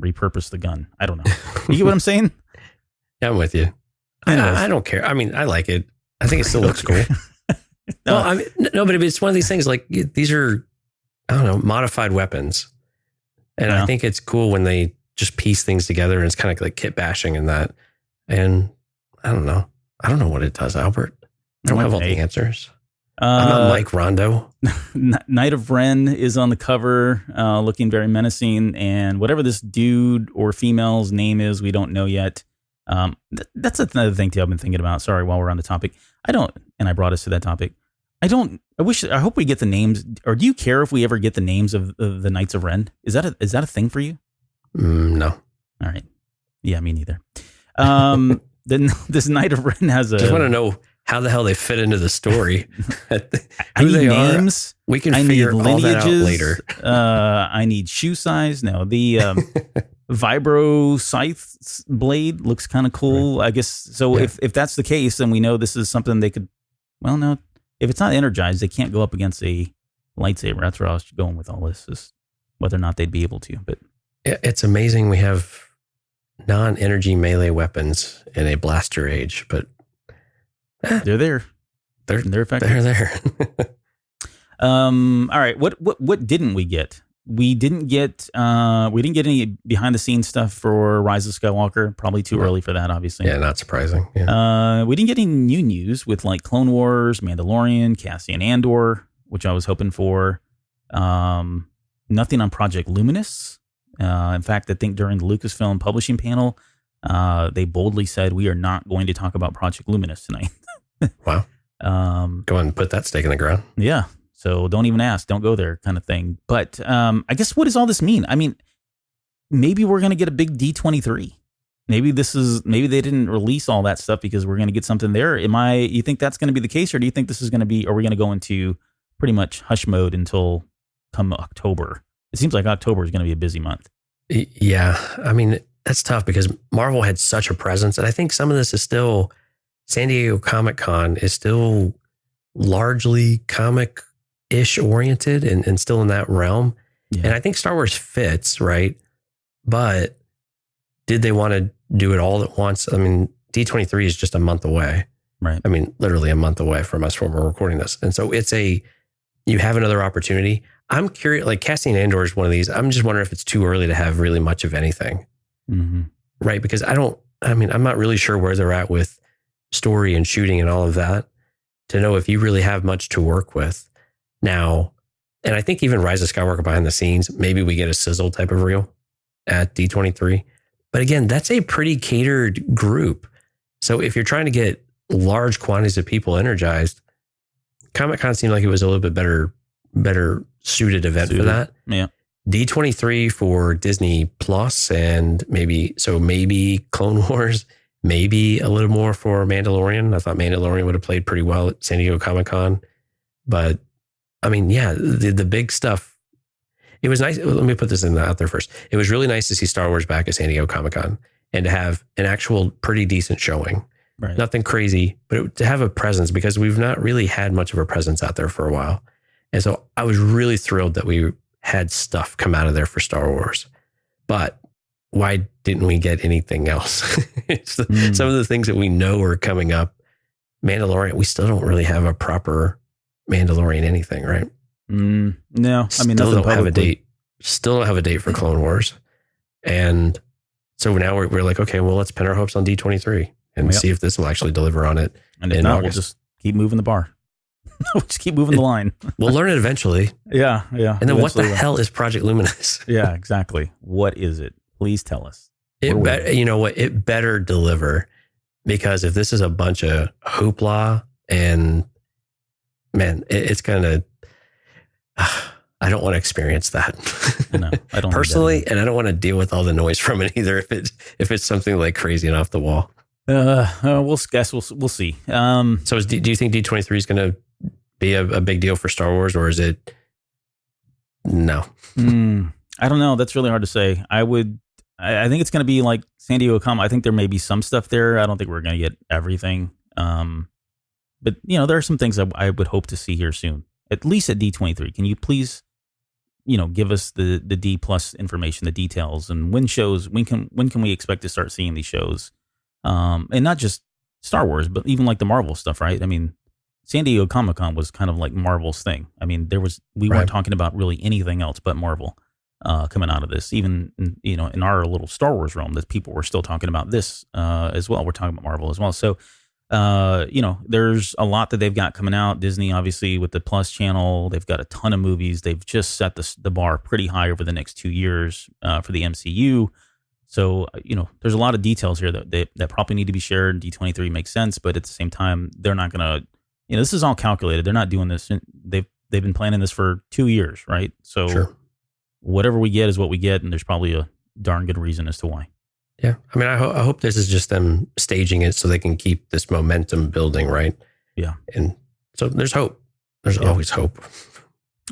repurpose the gun? I don't know. You get what I'm saying? Yeah, I'm with you. I don't care. I mean, I like it. I think it still looks cool. No, I mean, no, but it's one of these things like these are, I don't know, modified weapons. And I think it's cool when they just piece things together and it's kind of like kit bashing and that. And I don't know. I don't know what it does, Albert. I don't have all the answers. I'm not Mike Rondo. Knight of Ren is on the cover, looking very menacing. And whatever this dude or female's name is, we don't know yet. That's another thing too I've been thinking about. Sorry, while we're on the topic. I brought us to that topic. I hope we get the names, or do you care if we ever get the names of the Knights of Ren? Is that a thing for you? No. All right. Yeah, me neither. This Knight of Ren has just want to know how the hell they fit into the story. I need names. We can figure all that out later. I need shoe size. No, the vibro scythe blade looks kind of cool. Right. I guess so. Yeah. If that's the case, then we know this is something they could. Well, no, if it's not energized, they can't go up against a lightsaber. That's where I was going with all this, is whether or not they'd be able to. But it's amazing we have non-energy melee weapons in a blaster age, but they're there. They're effective. They're there. All right. What didn't we get? We didn't get any behind the scenes stuff for Rise of Skywalker. Probably too early for that, obviously. Yeah, not surprising. Yeah. We didn't get any new news with like Clone Wars, Mandalorian, Cassian Andor, which I was hoping for. Nothing on Project Luminous. In fact, I think during the Lucasfilm publishing panel, they boldly said we are not going to talk about Project Luminous tonight. Wow. Go and put that stake in the ground. Yeah. So don't even ask, don't go there kind of thing. But I guess what does all this mean? I mean, maybe we're going to get a big D23. Maybe they didn't release all that stuff because we're going to get something there. You think that's going to be the case, or do you think this is going to be, are we going to go into pretty much hush mode until come October? It seems like October is going to be a busy month. Yeah. I mean, that's tough because Marvel had such a presence. And I think some of this is still, San Diego Comic-Con is still largely comic-ish oriented and still in that realm. Yeah. And I think Star Wars fits, right? But did they want to do it all at once? I mean, D23 is just a month away. Right. I mean, literally a month away from us when we're recording this. And so you have another opportunity. I'm curious, like Cassian Andor is one of these. I'm just wondering if it's too early to have really much of anything. Mm-hmm. Right. Because I'm not really sure where they're at with story and shooting and all of that to know if you really have much to work with now. And I think even Rise of Skywalker behind the scenes, maybe we get a sizzle type of reel at D23. But again, that's a pretty catered group. So if you're trying to get large quantities of people energized, Comic-Con seemed like it was a little bit better suited event for that. Yeah. D23 for Disney Plus and maybe Clone Wars, maybe a little more for Mandalorian. I thought Mandalorian would have played pretty well at San Diego Comic-Con. But I mean, yeah, the big stuff. It was nice. Let me put this out there first. It was really nice to see Star Wars back at San Diego Comic-Con and to have an actual pretty decent showing. Right. Nothing crazy, but to have a presence because we've not really had much of a presence out there for a while. And so I was really thrilled that we had stuff come out of there for Star Wars. But why didn't we get anything else? Some of the things that we know are coming up, Mandalorian, we still don't really have a proper Mandalorian anything, right? No, I mean, still don't have a date. Still don't have a date for Clone Wars. And so now we're like, okay, well, let's pin our hopes on D23 and see if this will actually deliver on it. And if not, we'll just keep moving the bar. We'll just keep moving the line. We'll learn it eventually. Yeah. And then what the hell is Project Luminous? Yeah, exactly. What is it? Please tell us. You know what? It better deliver, because if this is a bunch of hoopla and man, it's going to, I don't want to experience that. No, I don't personally, and I don't want to deal with all the noise from it either. If it's something like crazy and off the wall. We'll guess. We'll see. So do you think D23 is going to be a big deal for Star Wars, or is it no? I don't know. That's really hard to say. I think it's going to be like San Diego Comic. I think there may be some stuff there. I don't think we're going to get everything. But there are some things I would hope to see here soon, at least at D23. Can you please, give us the D plus information, the details, and when can we expect to start seeing these shows? And not just Star Wars, but even like the Marvel stuff, right? I mean, San Diego Comic-Con was kind of like Marvel's thing. I mean, we weren't talking about really anything else but Marvel coming out of this. Even in our little Star Wars realm, that people were still talking about this as well. We're talking about Marvel as well. So there's a lot that they've got coming out. Disney, obviously, with the Plus channel, they've got a ton of movies. They've just set the bar pretty high over the next 2 years for the MCU. So, there's a lot of details here that probably need to be shared. D23 makes sense, but at the same time, they're not going to, this is all calculated. They're not doing this. They've been planning this for 2 years, right? So whatever we get is what we get, and there's probably a darn good reason as to why. Yeah. I mean, I hope this is just them staging it so they can keep this momentum building, right? Yeah. And so there's hope. There's always hope.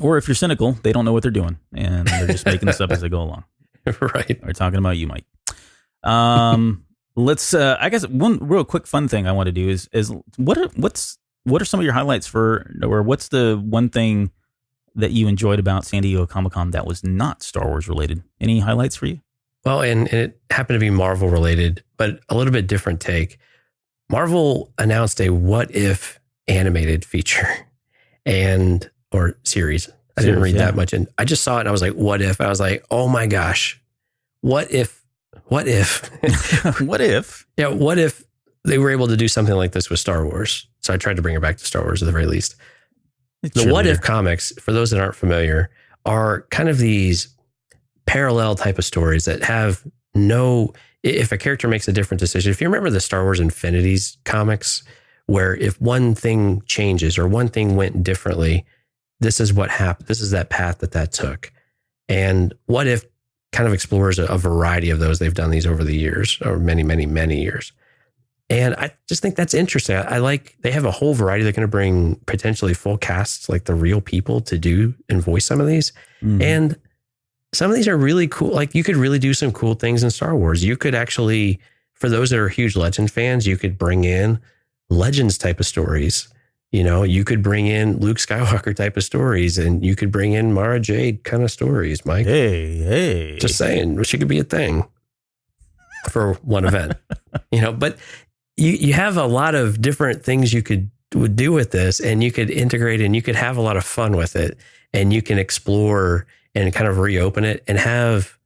Or if you're cynical, they don't know what they're doing, and they're just making this up as they go along. Right. We're talking about you, Mike. Let's. I guess one real quick fun thing I want to do is what are some of your highlights or what's the one thing that you enjoyed about San Diego Comic-Con that was not Star Wars related? Any highlights for you? Well, and it happened to be Marvel related, but a little bit different take. Marvel announced a What If animated feature or series. I didn't read that much, and I just saw it and I was like, what if? I was like, oh my gosh, what if? What if? What if? Yeah, what if they were able to do something like this with Star Wars? So I tried to bring it back to Star Wars at the very least. The What If comics, for those that aren't familiar, are kind of these parallel type of stories that have if a character makes a different decision. If you remember the Star Wars Infinities comics, where if one thing changes or one thing went differently, this is what happened. This is that path that took. And What If kind of explores a variety of those. They've done these over the years, or many, many, many years. And I just think that's interesting. I like, they have a whole variety. They're going to bring potentially full casts, like the real people, to do and voice some of these. And some of these are really cool. Like, you could really do some cool things in Star Wars. You could actually, for those that are huge Legend fans, you could bring in Legends type of stories. You could bring in Luke Skywalker type of stories, and you could bring in Mara Jade kind of stories, Mike. Hey. Just saying, she could be a thing for one event, but you have a lot of different things you would do with this, and you could integrate, and you could have a lot of fun with it, and you can explore and kind of reopen it and have,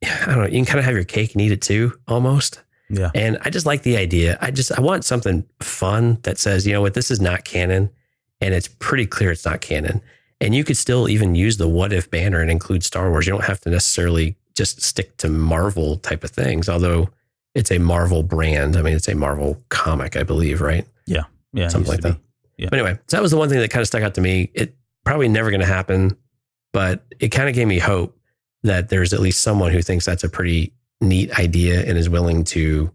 I don't know, you can kind of have your cake and eat it too, almost. Yeah. And I just like the idea. I want something fun that says, you know what, this is not canon, and it's pretty clear it's not canon. And you could still even use the What If banner and include Star Wars. You don't have to necessarily just stick to Marvel type of things, although it's a Marvel brand. I mean, it's a Marvel comic, I believe, right? Yeah. Yeah. Something like that. Yeah. But anyway, so that was the one thing that kind of stuck out to me. It probably never going to happen, but it kind of gave me hope that there's at least someone who thinks that's a pretty neat idea and is willing to,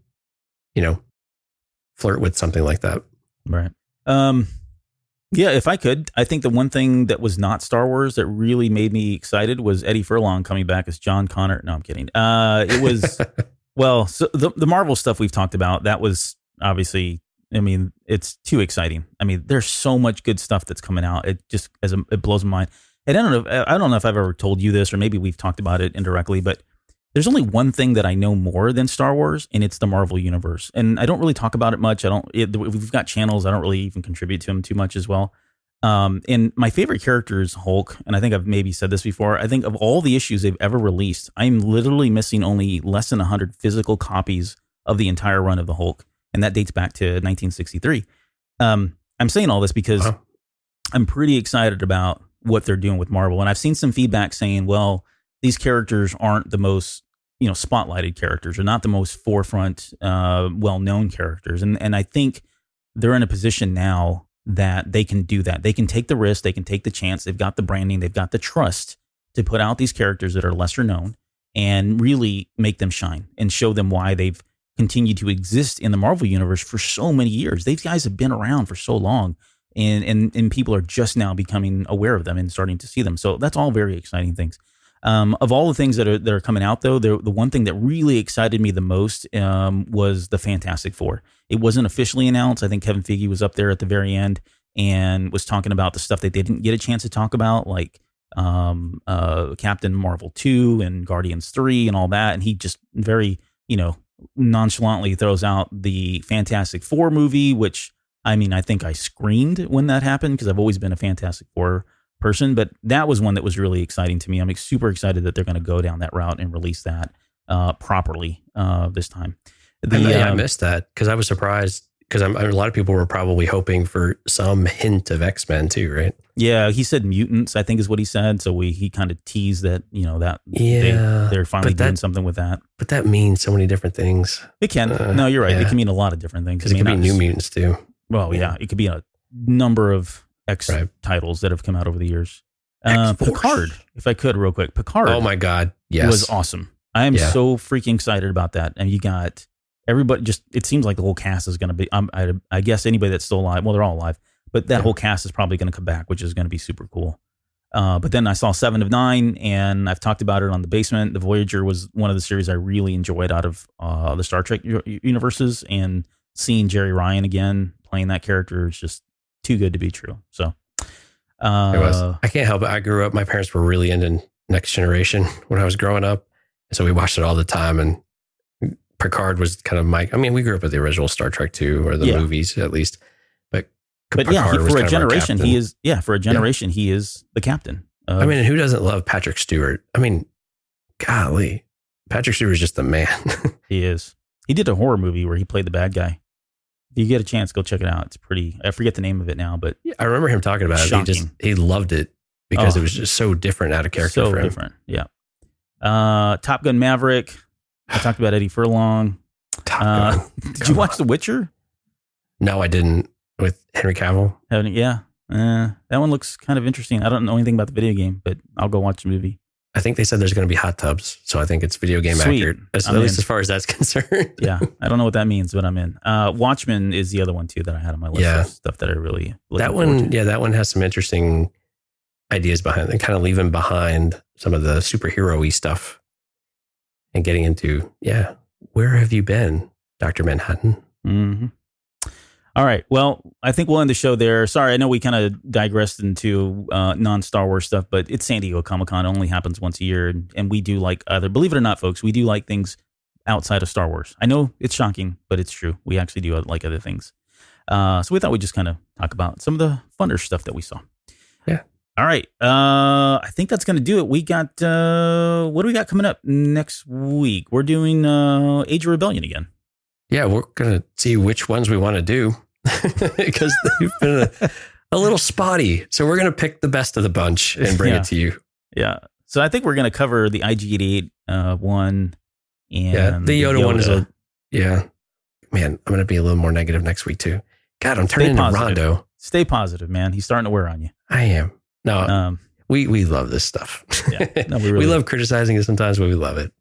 flirt with something like that. Right. Yeah, if I could, I think the one thing that was not Star Wars that really made me excited was Eddie Furlong coming back as John Connor. No, I'm kidding. It was, well, so the Marvel stuff we've talked about, that was obviously I mean, it's too exciting. I mean, there's so much good stuff that's coming out. It just it blows my mind. And I don't know if I've ever told you this, or maybe we've talked about it indirectly, but there's only one thing that I know more than Star Wars, and it's the Marvel Universe. And I don't really talk about it much. We've got channels. I don't really even contribute to them too much as well. And my favorite character is Hulk. And I think I've maybe said this before. I think of all the issues they've ever released, I'm literally missing only less than 100 physical copies of the entire run of the Hulk. And that dates back to 1963. I'm saying all this because I'm pretty excited about what they're doing with Marvel. And I've seen some feedback saying, well, these characters aren't the most, spotlighted characters, or not the most forefront, well-known characters. And I think they're in a position now that they can do that. They can take the risk. They can take the chance. They've got the branding. They've got the trust to put out these characters that are lesser known and really make them shine and show them why they've continued to exist in the Marvel Universe for so many years. These guys have been around for so long. And people are just now becoming aware of them and starting to see them. So that's all very exciting things. Of all the things that are coming out, though, the one thing that really excited me the most was the Fantastic Four. It wasn't officially announced. I think Kevin Feige was up there at the very end and was talking about the stuff they didn't get a chance to talk about, like Captain Marvel 2 and Guardians 3 and all that. And he just very, nonchalantly throws out the Fantastic Four movie, which, I mean, I think I screamed when that happened because I've always been a Fantastic Four person, but that was one that was really exciting to me. I'm super excited that they're going to go down that route and release that properly this time. I missed that because I was surprised because a lot of people were probably hoping for some hint of X-Men too, right? Yeah, he said mutants, I think is what he said. So he kind of teased that, they're finally doing something with that. But that means so many different things. It can. No, you're right. Yeah. It can mean a lot of different things. Because it could be new mutants too. Well, yeah, it could be a number of X titles that have come out over the years. Picard, if I could, real quick. Picard. Oh my God, yes, was awesome. I am so freaking excited about that. And you got everybody. It seems like the whole cast is going to be. I guess anybody that's still alive. Well, they're all alive, but that whole cast is probably going to come back, which is going to be super cool. But then I saw 7 of 9, and I've talked about it on The Basement. The Voyager was one of the series I really enjoyed out of the Star Trek universes, and seeing Jerry Ryan again playing that character is just too good to be true. So it was. I can't help it. I grew up. My parents were really into Next Generation when I was growing up, so we watched it all the time. And Picard was kind of we grew up with the original Star Trek too, or the movies at least. But Picard was for a generation, he is. Yeah, for a generation, he is the captain. Who doesn't love Patrick Stewart? Golly, Patrick Stewart is just the man. He is. He did a horror movie where he played the bad guy. If you get a chance, go check it out. It's pretty. I forget the name of it now, but I remember him talking about it. He loved it because it was just so different out of character. So for him. Different, yeah. Top Gun Maverick. I talked about Eddie Furlong. Did you watch The Witcher? No, I didn't. With Henry Cavill. Yeah. That one looks kind of interesting. I don't know anything about the video game, but I'll go watch the movie. I think they said there's going to be hot tubs, so I think it's video game accurate, at least as far as that's concerned. Yeah, I don't know what that means, but I'm in. Watchmen is the other one too that I had on my list of stuff that I really that one. Yeah, that one has some interesting ideas behind it, kind of leaving behind some of the superhero-y stuff and getting into where have you been, Dr. Manhattan? Mm-hmm. All right. Well, I think we'll end the show there. Sorry, I know we kind of digressed into non-Star Wars stuff, but it's San Diego Comic-Con. It only happens once a year, and we do like believe it or not, folks, we do like things outside of Star Wars. I know it's shocking, but it's true. We actually do like other things. So we thought we'd just kind of talk about some of the funner stuff that we saw. Yeah. All right. I think that's going to do it. We got, what do we got coming up next week? We're doing Age of Rebellion again. Yeah, we're going to see which ones we want to do. Because they've been a little spotty. So we're going to pick the best of the bunch and bring it to you. Yeah. So I think we're going to cover the IG-88 one. And the Yoda one is man, I'm going to be a little more negative next week too. God, I'm turning into Rondo. Stay positive, man. He's starting to wear on you. I am. No, we love this stuff. Yeah. No, we love criticizing it sometimes, but we love it.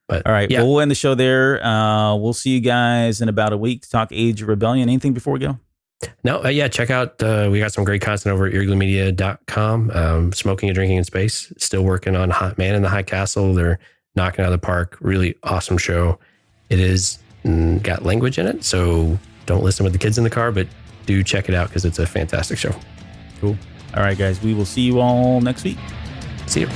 But, all right. Well, we'll end the show there. We'll see you guys in about a week to talk Age of Rebellion. Anything before we go? No. Check out. We got some great content over at earglemedia.com. Smoking and Drinking in Space. Still working on Man in the High Castle. They're knocking out of the park. Really awesome show. It is got language in it. So don't listen with the kids in the car, but do check it out because it's a fantastic show. Cool. All right, guys. We will see you all next week. See you.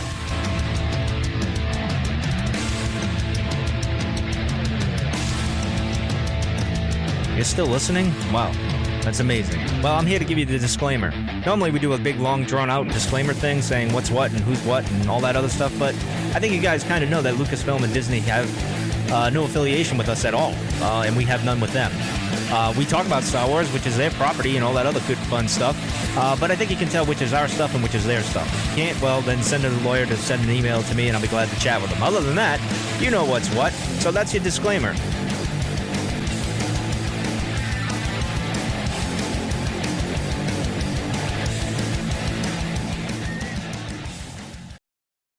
You're still listening? Wow. That's amazing. Well, I'm here to give you the disclaimer. Normally we do a big, long, drawn-out disclaimer thing saying what's what and who's what and all that other stuff, but I think you guys kind of know that Lucasfilm and Disney have no affiliation with us at all, and we have none with them. We talk about Star Wars, which is their property, and all that other good, fun stuff, but I think you can tell which is our stuff and which is their stuff. If you can't, well, then send a lawyer to send an email to me, and I'll be glad to chat with them. Other than that, you know what's what, so that's your disclaimer.